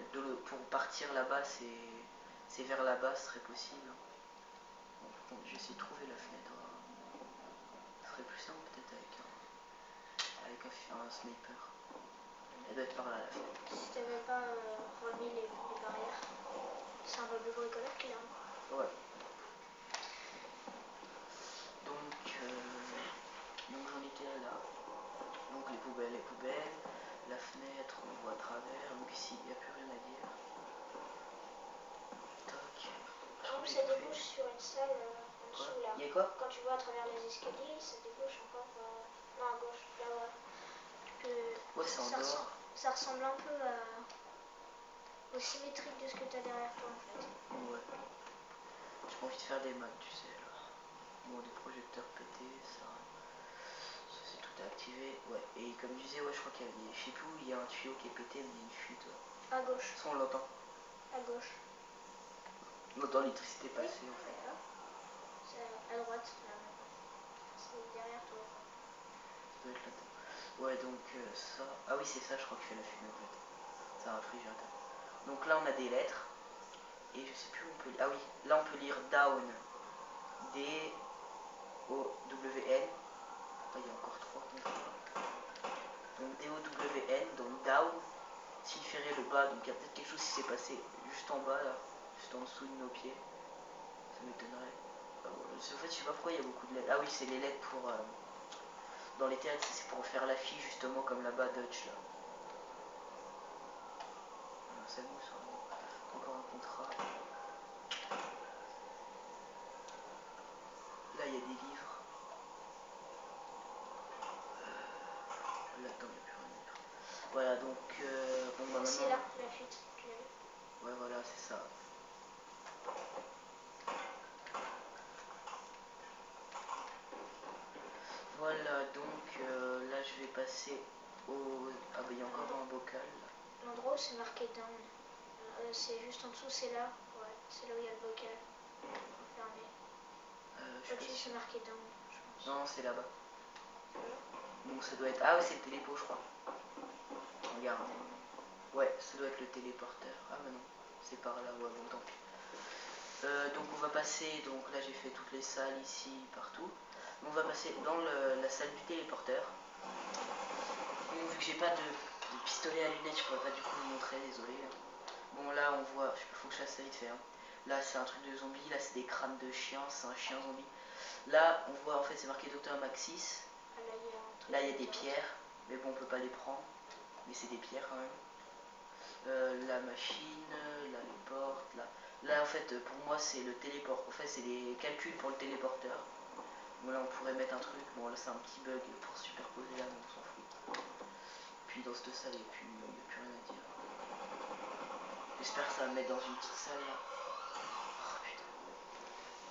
pour partir là-bas, c'est vers là-bas, ce serait possible. Bon, par contre, j'essaie de trouver la fenêtre. Ce serait plus simple peut-être avec un sniper. Elle doit être par là, la fenêtre. Si t'avais pas remis les barrières. C'est un meuble de bricolage qui l'a. Ouais. Donc j'en étais là. Donc les poubelles, la fenêtre, on voit à travers. Donc ici, il n'y a plus rien à dire. Tac. Je crois Donc que j'ai ça tout fait. débouche sur une salle en Quoi? dessous là. Il y a quoi? Quand tu vois à travers les escaliers, ça débouche encore. Non, à gauche, là, ouais. Ouais, c'est en dehors. Ça ressemble un peu au symétrique de ce que t'as derrière toi en fait. Ouais. J'ai pas envie de faire des maths, tu sais là. Bon, des projecteurs pétés, ça c'est tout activé. Ouais. Et comme je disais, ouais, je crois qu'il y a je sais plus où il y a un tuyau qui est pété, mais il y a une fuite. À gauche. Ça on l'entend. À gauche. On entend l'électricité Oui, passer en fait. d'accord. C'est à droite là maintenant. C'est derrière toi. Ça doit être là-dedans. Ouais, donc ça. Ah oui, c'est ça, je crois que je fais la fumée en fait. C'est un réfrigérateur. Donc là, on a des lettres. Et je sais plus où on peut lire. Ah oui, là, on peut lire down. D-O-W-N. Ah, il y a encore trois contrats. Donc D-O-W-N, donc down. Signifierait le bas, donc il y a peut-être quelque chose qui s'est passé juste en bas, là. Juste en dessous de nos pieds. Ça m'étonnerait. En fait, je sais pas pourquoi il y a beaucoup de lettres. Ah oui, c'est les lettres pour. Dans les théâtres, c'est pour faire la fille, justement, comme là-bas, Dutch, là. C'est bon, ça. Encore un contrat. Là, il y a des livres. Là, attends, il n'y a plus rien à lire. Voilà, donc, bon, bah C'est maintenant. là, la fuite. Tu l'as vu? Ouais, voilà, c'est ça. Voilà, donc, là, je vais passer au. Ah, bah, il y a encore un bocal. L'endroit où c'est marqué down. C'est juste en dessous, c'est là. Ouais, c'est là où il y a le bocal. Fermé. Au-dessus, c'est marqué down, je pense. Non, c'est là-bas. Donc, ça doit être. Ah, ouais, c'est le télépo, je crois. Regarde. Ouais, ça doit être le téléporteur. Ah, bah non, c'est par là. Ouais, bon, tant pis. Donc on va passer, donc là j'ai fait toutes les salles ici, partout. On va passer dans la salle du téléporteur. Bon, vu que j'ai pas de pistolet à lunettes, je pourrais pas du coup vous montrer, désolé. Bon, là on voit, faut que je fasse ça vite fait. Hein. Là c'est un truc de zombie, là c'est des crânes de chiens, c'est un chien zombie. Là on voit en fait c'est marqué Dr Maxis. Là il y a des pierres, mais bon on peut pas les prendre, mais c'est des pierres quand même. La machine, là les portes, là en fait pour moi c'est le téléport, en fait c'est les calculs pour le téléporteur. Bon là on pourrait mettre un truc, bon là c'est un petit bug pour superposer là mais on s'en fout. Puis dans cette salle il n'y a, plus rien à dire. J'espère que ça va me mettre dans une petite salle là. Oh putain.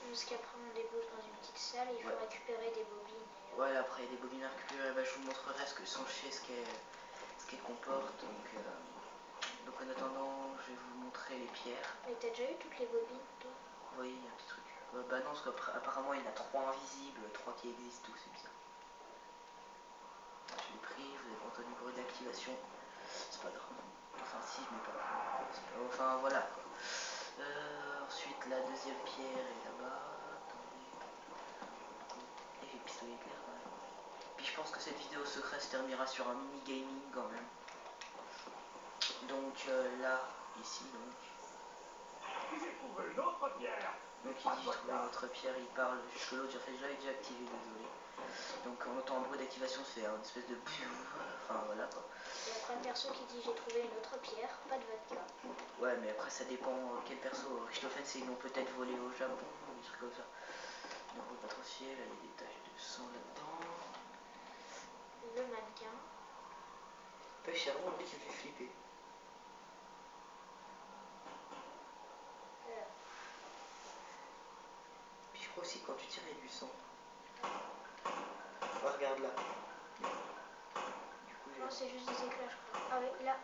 Parce qu'après on débouche dans une petite salle, il faut récupérer des bobines. Ouais là après il y a des bobines à récupérer, bah, je vous montrerai ce qu'elle comporte. Donc en attendant, je vais vous montrer les pierres. Mais t'as déjà eu toutes les bobines, toi? Oui, il y a un petit truc. Bah non, parce qu'apparemment il y en a 3 invisibles, 3 qui existent, tout c'est bizarre. Je l'ai pris, vous avez entendu le bruit d'activation. C'est pas grave. Enfin si, mais pas. Enfin voilà quoi. Ensuite la deuxième pierre est là-bas. Attendez. Et j'ai le pistolet éclair quand même. Puis je pense que cette vidéo secrète se terminera sur un mini gaming quand même. Donc là, ici donc. J'ai trouvé une autre pierre. Donc il dit j'ai trouvé une autre pierre, il parle jusque l'autre, en fait je l'avais déjà activé, désolé. Donc on entend un bruit d'activation, c'est une espèce de... Enfin voilà quoi. Et après un perso qui dit j'ai trouvé une autre pierre, pas de vodka. Ouais mais après ça dépend quel perso. Richthofen c'est ils l'ont peut-être volé au Japon, des trucs comme ça. Donc on peut pas trop se fier, là il y a des taches de sang là-dedans. Le mannequin. C'est vraiment lui qui me fait flipper. Puis je crois aussi que quand tu tires il y a du sang. Oh, regarde là. Du coup, non, c'est juste des éclats, je crois. Ah oui, là.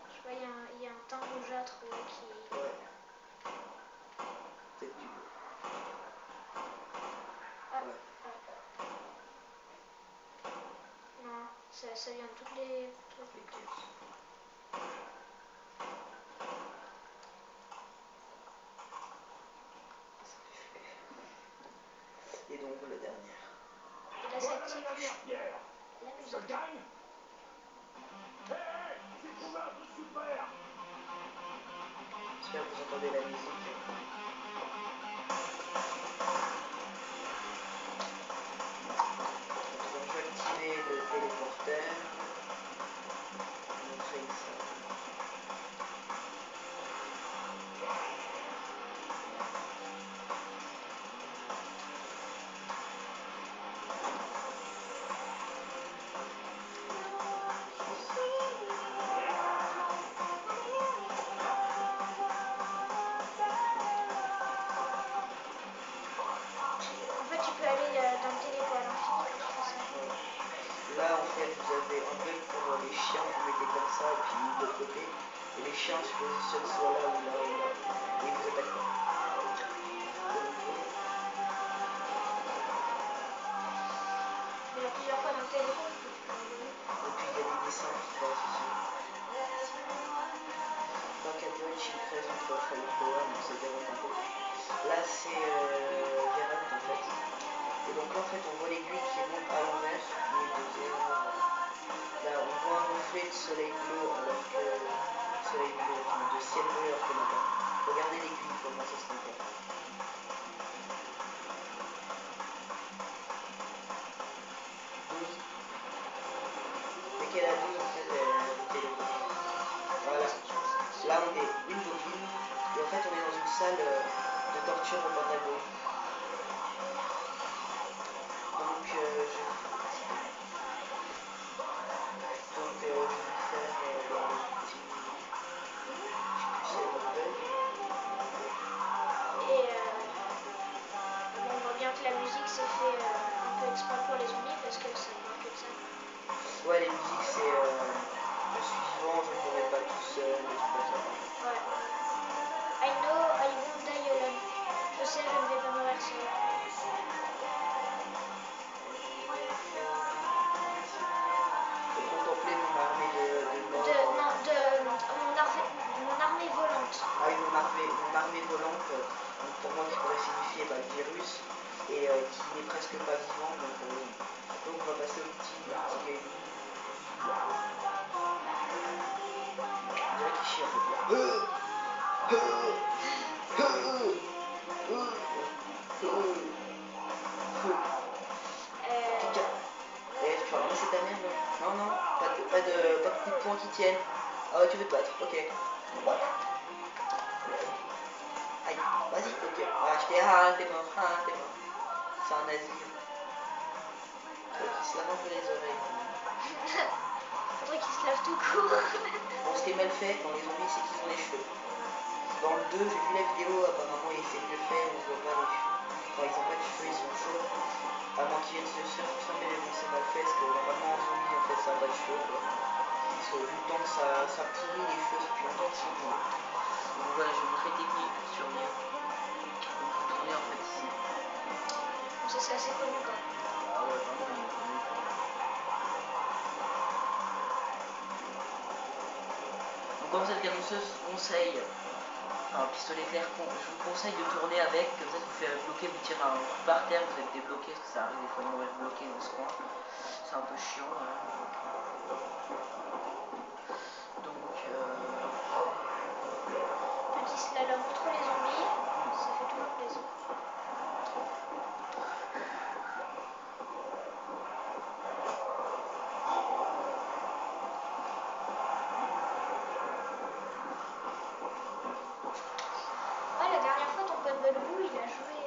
Je sais pas, il y a un teint rougeâtre là qui... Ouais. Peut-être du bleu. Ah, ouais. Non, ça vient de toutes les trucs. Les caisses. Et donc la dernière. Et là, ça active La musique. la musique. Gagne. Hey, j'ai trouvé un truc super. J'espère que vous entendez la musique. Donc je vais activer le téléporteur. Montrer ça. En fait, tu peux aller dans le téléport à l'infini quand tu fais ça. Là en fait vous avez un bug pour les chiens, vous mettez comme ça et puis de l'autre côté. Et les chiens se positionnent soit là ou là ou là. Et ils vous attaquent pas. Mais il y a plusieurs fois dans le téléport que tu peux aller. Et puis il y a des dessins qui passent aussi. Package increase entre firepower, donc c'est déroute un peu. Là c'est direct en fait. Et donc là en fait on voit l'aiguille qui monte à l'envers, qui est de 0. Là on voit un reflet de soleil bleu alors que soleil bleu, enfin de ciel bleu alors que là-bas. Regardez l'aiguille comment ça se comporte. 12. Dès qu'elle a 12 en fait elle téléporte. Voilà. Là on est une bobine et en fait on est dans une salle de torture au Pentagone. Donc je vais faire le petit... Je sais plus c'est le bug. Et bon, on voit bien que la musique s'est fait un peu exprès pour les zombies parce que ça ne parle que de ça. Ouais les musiques c'est je suis vivant, je ne mourrai pas tout seul, des trucs comme ça. Ouais. I know I won't die alone. Je sais, je ne vais pas mourir seul. De contempler mon armée de morts. Mon armée volante. Ah oui, mon armée volante, donc pour moi qui pourrait signifier le virus, et qui n'est presque pas vivant, donc on va passer au petit gaming. On dirait qu'il chie en fait. Eh, tu vas ramasser ta merde. Non, non, pas de coup de poing qui tiennent. Ah ouais, tu veux te battre, ok. Aïe, vas-y, ok. Ah, t'es mort, t'es mort. C'est un nazi. Faudrait qu'il se lave un peu les oreilles. Faudrait qu'il se lave tout court. Bon, ce qui est mal fait dans les zombies, c'est qu'ils ont les cheveux. Dans le 2, j'ai vu la vidéo, apparemment c'est mieux fait, on voit pas les cheveux. Enfin, ils ont pas de cheveux, ils sont chauds. À moins qu'ils viennent se transformer, mais bon, c'est mal fait, parce que normalement en zombie, en fait, ça n'a pas de cheveux, quoi. Parce que vu le temps que ça pourrit les cheveux, ça fait longtemps qu'ils sont tombés. Donc voilà, je vais vous montrer les techniques pour survivre. Donc vous tournez en fait ici. Ça c'est assez connu quand même. Ah ouais, vraiment, il est connu. Donc comme cette annonceuse conseille enfin un pistolet clair, je vous conseille de tourner avec, comme ça vous faites bloquer, vous tirez un coup par terre, vous êtes débloqué, parce que ça arrive des fois de mourir bloqué dans ce coin. C'est un peu chiant. Donc petit slalom entre les zombies, ça fait toujours plaisir. Ouais, la dernière fois, ton pote Belou, il a joué,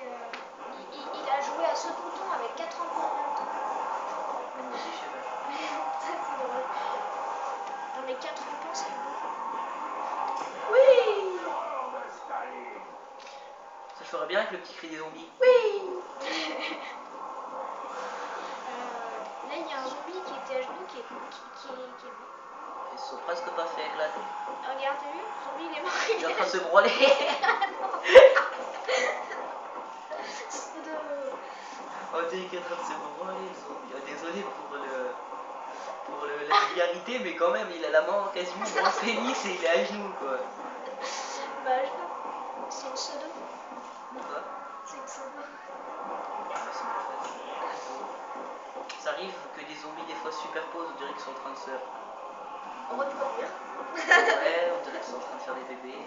il a joué à ce bouton avec 4 enfants en même temps. moi aussi je sais pas. Ça, c'est drôle. Non, mais 4 enfants, c'est beaucoup. Oui. Ça ferait bien avec le petit cri des zombies. Oui. Là, il y a un zombie qui était à genoux, qui est mort. Ils sont presque pas fait éclater. Regarde, t'as vu? Le zombie, il est mort. Il est en train de se branler. On dirait qu'il est en train de se branler, le zombie. Désolé pour la vulgarité, mais quand même, il a la main quasiment dans le pénis et il est à genoux, quoi. Bah, je sais. C'est une pseudo. Quoi? C'est une pseudo. Ah, c'est une phase. Ça arrive que des zombies des fois se superposent, on dirait qu'ils sont en train de se... Reproduire. Ouais, on dirait qu'ils sont en train de faire des bébés.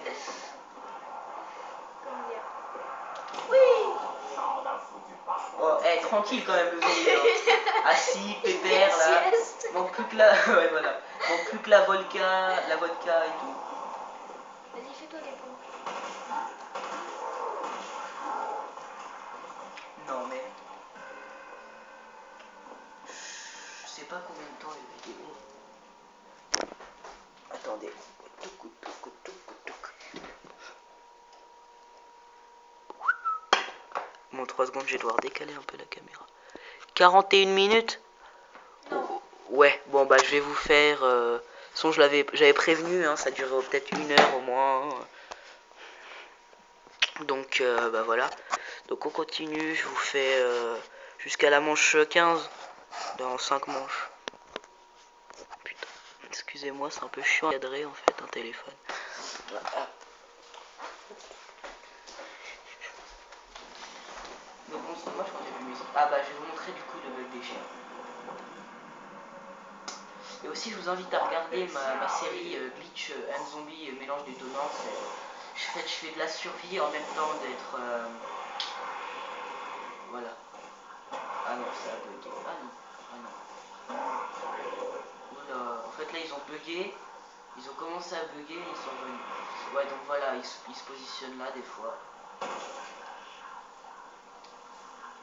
Comment dire? Oui. Oh, tranquille quand même le zombie, hein. Assis, pépère, là. Manque plus que la... ouais, voilà. Manque plus que la vodka et tout. Vas-y, fais-toi des pompes. Non, mais... Je sais pas combien de temps les vidéos. Attendez. Bon, 3 secondes, je vais devoir décaler un peu la caméra. 41 minutes? Non. Ouais, bon bah je vais vous faire... j'avais prévenu, hein, ça durait peut-être 1 heure au moins. Donc bah voilà. Donc on continue, je vous fais jusqu'à la manche 15 dans 5 manches. Putain, excusez-moi, c'est un peu chiant à cadrer en fait un téléphone. Voilà. Mais bon, c'est dommage qu'on ait plus musique. Ah bah je vais vous montrer du coup le bug des chiens. Et aussi je vous invite à regarder ma série Glitch and Zombie mélange des donnants. Je fais de la survie en même temps d'être... voilà. Ah non, ça a bugué. Ah non. Ah non. Oula. En fait là ils ont bugué. Ils ont commencé à bugger et ils sont revenus. Ouais, donc voilà, ils se positionnent là des fois.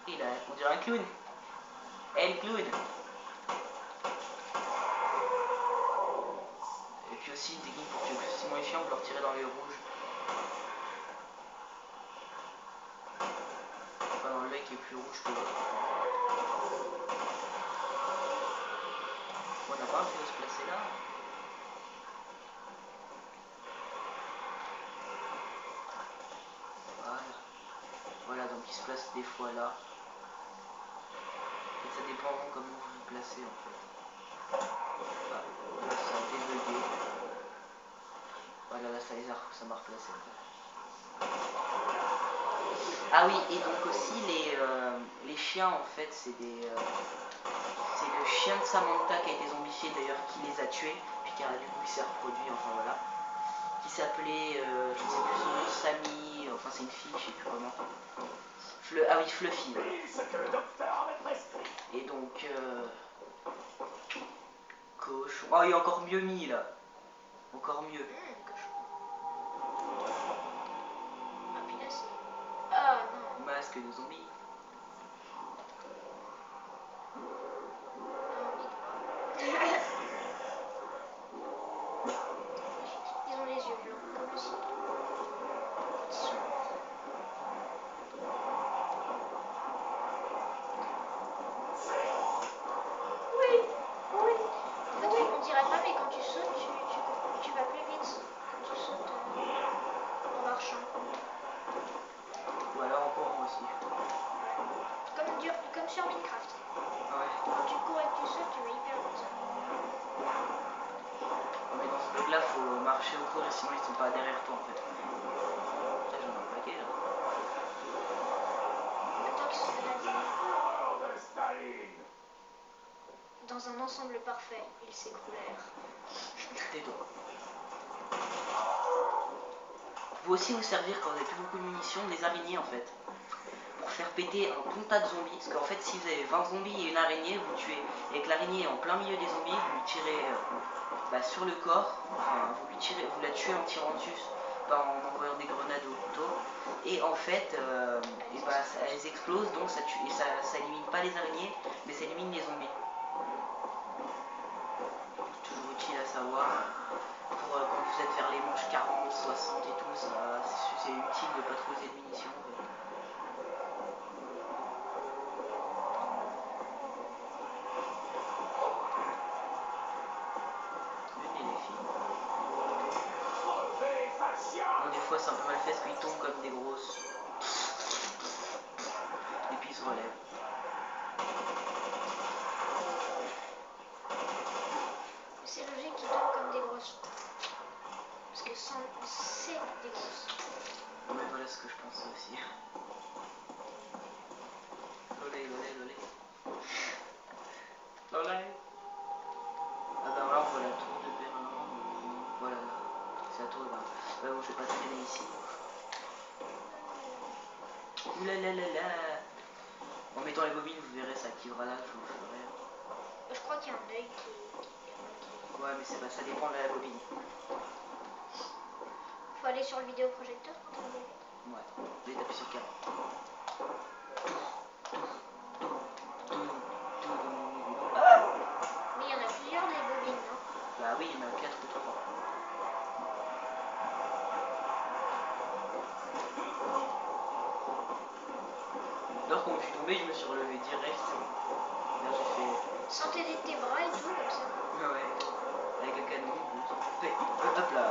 On dirait un clown. Le clown. Et puis aussi une technique pour tuer plus facilement les chiens, on peut leur tirer dans les rouges. Enfin dans l'œil qui est plus rouge que l'autre. Bon, on n'a pas un qui va se placer là. Voilà. Voilà, donc il se place des fois là. Et ça dépend comment vous vous placez en fait. Ah, là ça a débugué. Voilà, là ça m'a replacé. Ah oui, et donc aussi les chiens en fait, c'est le chien de Samantha qui a été zombifié d'ailleurs qui les a tués, puis qui a du coup il s'est reproduit, enfin voilà. Qui s'appelait, je ne sais plus son nom, Samy, enfin c'est une fille, je sais plus comment. Ah oui, Fluffy. Et donc, cochon. Oh, il est encore mieux mis là. Encore mieux. Cochon. Ah, punaise. Ah, non. Masque de zombie. Ils ont les yeux blancs, comme le ciel. Quand ils sont morts. Oui, oui. En fait, on dirait pas, mais quand tu sautes, tu vas plus vite. Quand tu sautes en marchant. Voilà, en courant aussi. Comme sur Minecraft. Ouais. Quand tu cours et que tu sautes, tu vas hyper vite. Mais dans ce bug là, faut marcher ou courir, sinon ils sont pas derrière toi en fait. dans un ensemble parfait, ils s'écroulèrent. Tais-toi. Vous aussi vous servir quand vous n'avez plus beaucoup de munitions, des araignées en fait. Pour faire péter un bon tas de zombies. Parce qu'en fait, si vous avez 20 zombies et une araignée, vous tuez. Et que l'araignée est en plein milieu des zombies, vous lui tirez sur le corps. Enfin, vous la tuez en tirant dessus, pas en envoyant des grenades au couteau. Et en fait, elles explosent, donc ça tue. Et ça élimine pas les araignées, mais ça élimine les zombies. Toujours utile à savoir. Pour quand vous êtes vers les manches 40, 60 et tout, c'est utile de pas trop user de munitions. Bon, des fois c'est un peu mal fait parce qu'ils tombent comme des grosses. Et puis ils se relèvent. C'est logique qu'ils tombent comme des grosses. Parce que c'est des grosses. Ouais, voilà ce que je pensais aussi. Lolé, lolé, lolé. Lolé. Ah bah là on voit la tour de Berlin. Voilà, c'est la tour de Berlin. Bah bon, je vais pas traîner ici. Oulalala. En mettant les bobines, vous verrez, ça activera là, je vous ferai. Je crois qu'il y a un œil qui... Ouais, mais c'est pas, ça dépend de la bobine. Faut aller sur le vidéoprojecteur pour trouver. Ouais, vous allez taper sur 40. Mais il y en a plusieurs des bobines, non? Bah oui, il y en a 4 ou 3. Alors quand je suis tombé, je me suis relevé direct. Là j'ai fait... Sans t'aider de tes bras et tout, comme ça. Ouais, avec un canon. Hop là.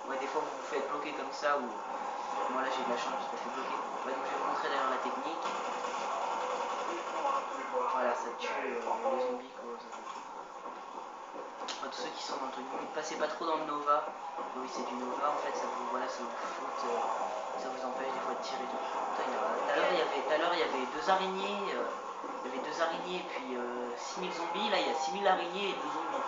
Ouais, des fois vous vous faites bloquer comme ça, ou... Moi là j'ai de la chance, je me fais bloquer. Ouais, donc je vais vous montrer d'ailleurs la technique. Voilà, ça tue les zombies quoi. Enfin, tous ceux qui sont dans le truc. Ne passez pas trop dans le Nova. Oui, c'est du Nova en fait, ça vous fout, ça vous empêche des fois de tirer. Tout à l'heure il y avait 2 araignées. Il y avait 2 araignées et puis 6000 zombies. Là il y a 6000 araignées et 2 zombies.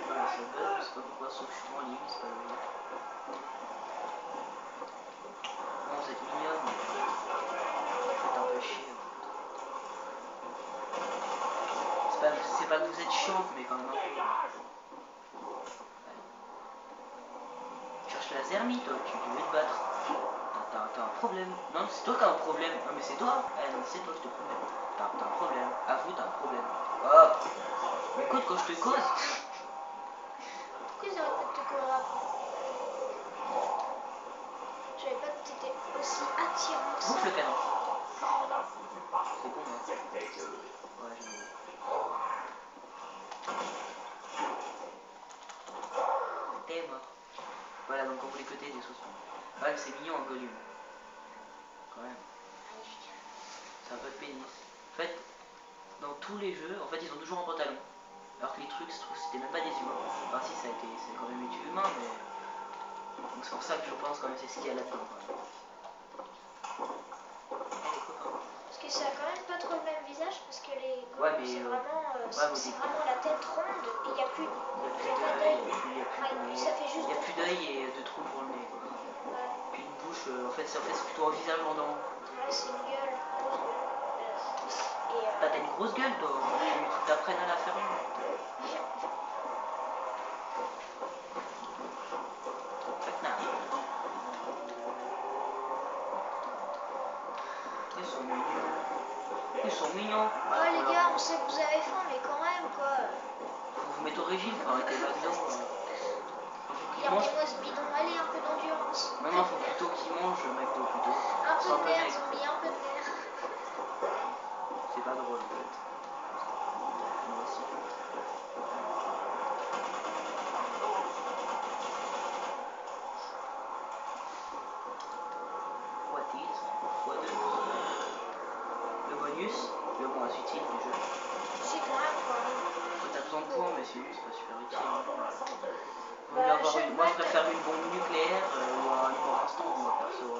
Voilà, ça bug, je sais pas pourquoi, sauf que je suis en ligne, c'est pas logique. Bon, vous êtes mignonne, mais vous faites un peu chier. C'est pas que vous êtes chiante, mais quand même un peu. Tu cherches la zermie, toi, tu veux te battre. T'as un problème. Non, c'est toi qui as un problème. Non, mais c'est toi. Eh, non, c'est toi qui te problème. T'as un problème. Avoue, t'as un problème. Oh. Mais écoute, quand je te cause. Pourquoi ils arrêtent pas de te courir après? Je savais pas que t'étais aussi attirante. Bouffe le canon. C'est con, hein. Ouais, j'aime bien. T'es mort. Voilà, donc quand vous l'écoutez, des saucons. Ouais, c'est mignon en volume. Quand même. C'est un peu de pénis. En fait, dans tous les jeux, en fait, ils ont toujours un pantalon. Alors que les trucs, je trouve, c'était même pas des humains. Enfin, si, c'est quand même du humain, mais. Donc c'est pour ça que je pense quand même c'est ce qu'il y a là-dedans. Parce que ça a quand même pas trop le même visage, parce que les golems, ouais, c'est vraiment, ouais, vraiment la tête ronde et il n'y a plus d'œil. Ça fait juste. Il n'y a plus d'œil et de trous pour le nez. Quoi. Ouais. Puis une bouche, en fait c'est plutôt un visage en dents. Ouais, c'est une gueule, grosse gueule. T'as une grosse gueule toi, tu t'apprennes à la faire une. Ils sont mignons. Ils sont mignons. Oh les gars, on sait que vous avez faim, mais quand même quoi. Faut vous mettre au régime, faut arrêter McDo. Regardez-moi ce bidon, allez, un peu d'endurance. Non, faut plutôt qu'ils mangent McDo plutôt. Un peu de merde, zombie, un peu de merde. C'est pas drôle en fait. Moi aussi. What is le bonus, le moins utile du jeu. C'est quand même quoi. T'as besoin de points, mais sinon c'est pas super utile. Bah, Moi je préfère une bombe nucléaire ou un mort instant, moi perso. Le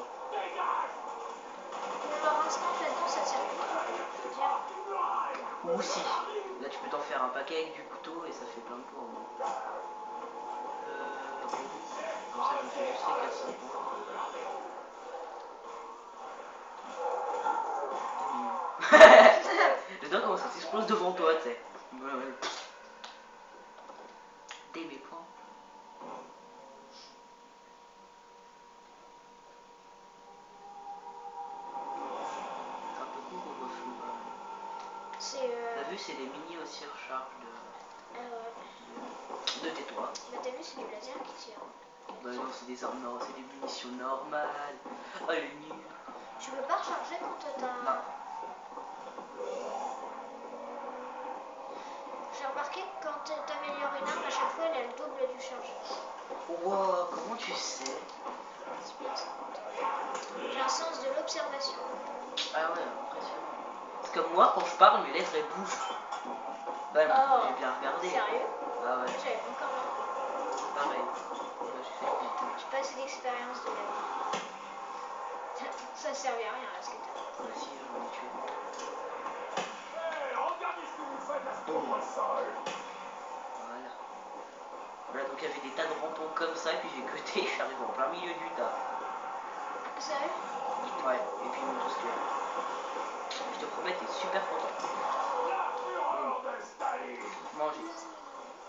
mort instant, maintenant, ça sert plus beaucoup, je veux dire. Ou si. Là tu peux t'en faire un paquet avec du couteau et ça fait plein de points. Comme ça je me fais juste les 400 points. J'adore comment ça s'explose devant toi, tu sais. Dès mes points. C'est un peu court au reflou. T'as vu, c'est des mini aussi recharge de. Ah ouais. De tais-toi. Bah t'as vu, c'est du laser qui tire. Bah non, c'est des armes normales, c'est des munitions normales. Oh, elle est nulle. Tu peux pas recharger quand t'as un. Non. J'ai remarqué que quand t'améliores une arme, à chaque fois elle a le double du chargeur. Wow, comment tu sais? J'ai un sens de l'observation. Ah ouais, impressionnant. Parce que moi, quand je parle, mes lèvres elles bougent. Ouais, Oh, j'ai bien regardé. Sérieux? Ah ouais, J'avais pas encore remarqué. pareil. Là, j'ai fait. J'ai pas assez d'expérience de la vie. Ça servait à rien là ce que t'as. Bah si, j'en ai tué. Hey, regardez ce que vous faites à ce pauvre sol. Voilà. Voilà, donc il y avait des tas de rampons comme ça, puis j'ai cuté, je suis arrivé en plein milieu du tas. Sérieux? Ouais, et puis ils m'ont tous tué. Je te promets, t'es super content. La fureur de Staline. Manger.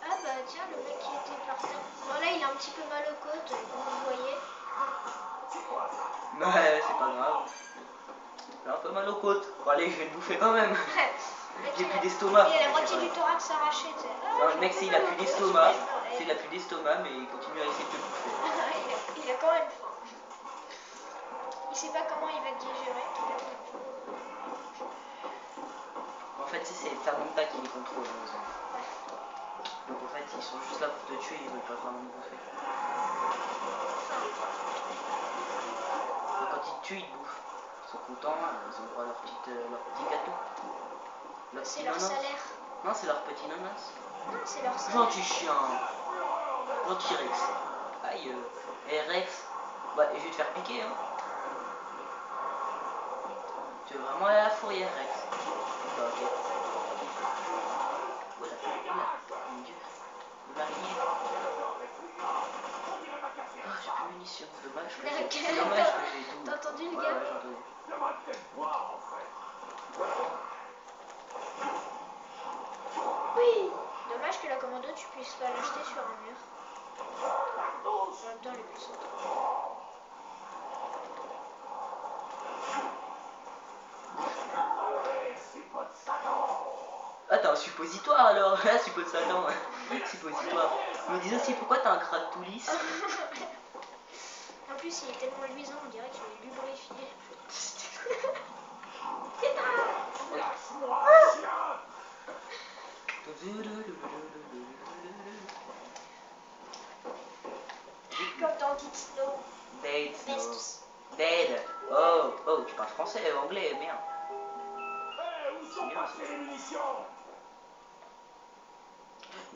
Ah bah tiens, le mec qui était par terre. Bon là il a un petit peu mal aux côtes, comme vous voyez. C'est quoi ça? Ouais, c'est pas grave. J'ai un peu mal aux côtes. Bon allez, je vais le bouffer quand même. J'ai plus d'estomac. Il a la moitié du thorax arraché, tu sais. Non, le mec, il a plus d'estomac. Il a plus d'estomac, mais il continue à essayer de te bouffer. il a quand même faim. Il sait pas comment il va te digérer. En fait, c'est Samantha qui les contrôle, hein, les zombies. Donc en fait, ils sont juste là pour te tuer, ils veulent pas vraiment te bouffer. Donc, quand ils te tuent, ils te bouffent. Ils sont contents, ils ont droit à leur petit gâteau. C'est leur salaire. Non, c'est leur petit nanas. Non, c'est leur salaire. Gentil chien. Gentil Rex. Aïe. Et Rex. Bah, je vais te faire piquer, hein. Tu veux vraiment aller à la fourrière, Rex? Bah, ok. Voilà, voilà. Mon dieu. L'araignée. Oh, j'ai plus de munitions. Dommage que j'ai tout. T'as entendu le Ouais, gars? ouais, j'ai entendu. J'aimerais peut-être boire en fait. Oui. Dommage que la commando tu puisses pas l'acheter sur un mur. En même temps, les puissants. Ah, t'as un suppositoire alors? Ah, suppositoire. Suppositoire. Je me disais aussi pourquoi t'as un crâne tout lisse. En plus, il est tellement luisant, on dirait qu'il est lubrifié. Comme dans Dead Snow. Dead Snow. Dead. Oh, oh, tu parles français, anglais, bien. Hey, où sont passées les munitions?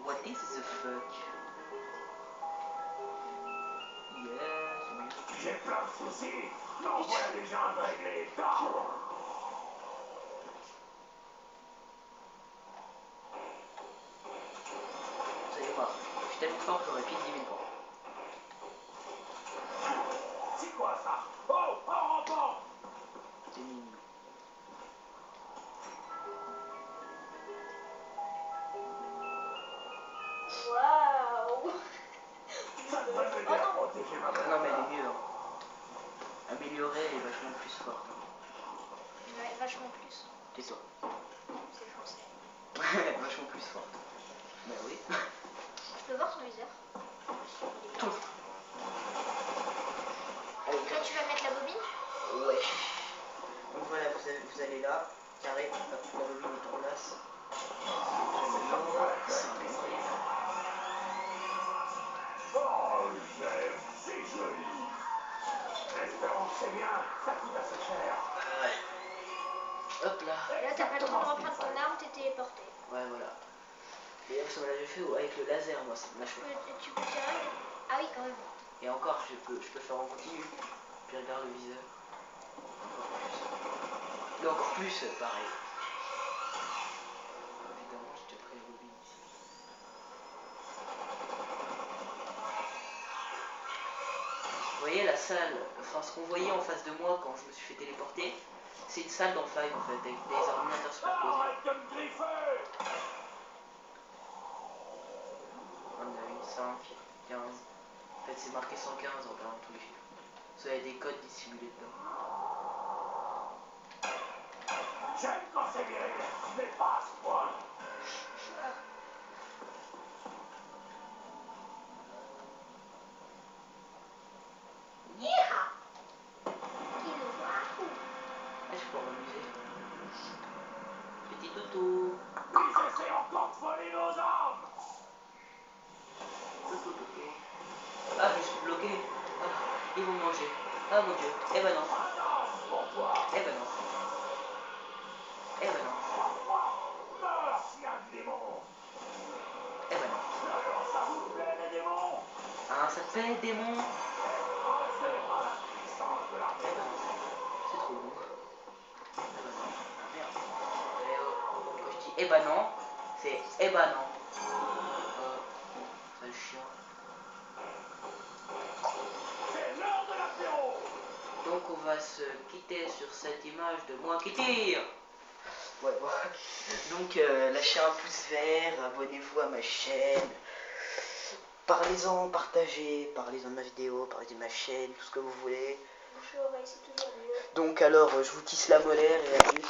What is the fuck? Yeah, c'est mieux. J'ai plein de soucis. Non, voilà déjà un de réglé. Vous allez voir, je suis tellement fort que j'aurais pile 10 000 points. C'est quoi ça? Oh, un rampant. C'est mignon. Waouh. Ça devrait m'aider à protéger ma Ah non, mais elle est mieux. Hein. Améliorée, elle est vachement plus forte. Hein. Ouais, vachement plus. Tais-toi. C'est français. Vachement plus forte. Bah oui. Tu peux voir son viseur? Ton. Donc là, tu vas mettre la bobine? Ouais. Donc voilà, vous allez là, carré, hop, la bobine est en place. Oh, j'aime, c'est joli. Espérons que c'est bien, ça coûte assez cher. Hop là. Et là, t'as pas le temps de reprendre ton arme, t'es téléporté. Ouais, voilà. D'ailleurs, ça me l'avait fait avec le laser, moi, ça m'a chaud. Tu peux tirer? Ah oui, quand même. Et encore, je peux faire en continu. Puis regarde le viseur. Et encore plus, pareil. Évidemment, j'ai déjà pris la bobine ici. Vous voyez la salle, enfin ce qu'on voyait en face de moi quand je me suis fait téléporter, c'est une salle dans Five en fait, avec des ordinateurs superposés. Arrête de me griffer! On a une 5, 15. En fait, c'est marqué 115 en regardant tous les chiffres. Ça a des codes dissimulés dedans. J'aime quand c'est viril, mais pas à ce point. Yeeha! Ah, je peux m'amuser. Petit toutou. Ils essaient encore de voler nos armes! Toutou, toutou. Ah, je suis bloqué. Ah, ils vont me manger. Ah mon dieu. Eh ben non. Eh ben non. Eh ben non. Meurs, chien du démon! Eh ben non. Alors ça vous plaît, les démons? Ah, ça te plaît, démon? Écrasé par la puissance de la Eh ben maison! non. C'est trop beau. Eh ben non. Ah merde. Eh oh. Quand je dis eh ben non, c'est eh ben non. Sale chien. C'est l'heure de l'apéro! Donc on va se quitter sur cette image de moi qui tire. Ouais, bon. Donc lâchez un pouce vert, abonnez-vous à ma chaîne. Parlez-en, partagez, parlez-en de ma vidéo, parlez de ma chaîne, tout ce que vous voulez. Bouche-oreille, c'est toujours mieux. Donc alors, je vous tisse la molaire et à plus.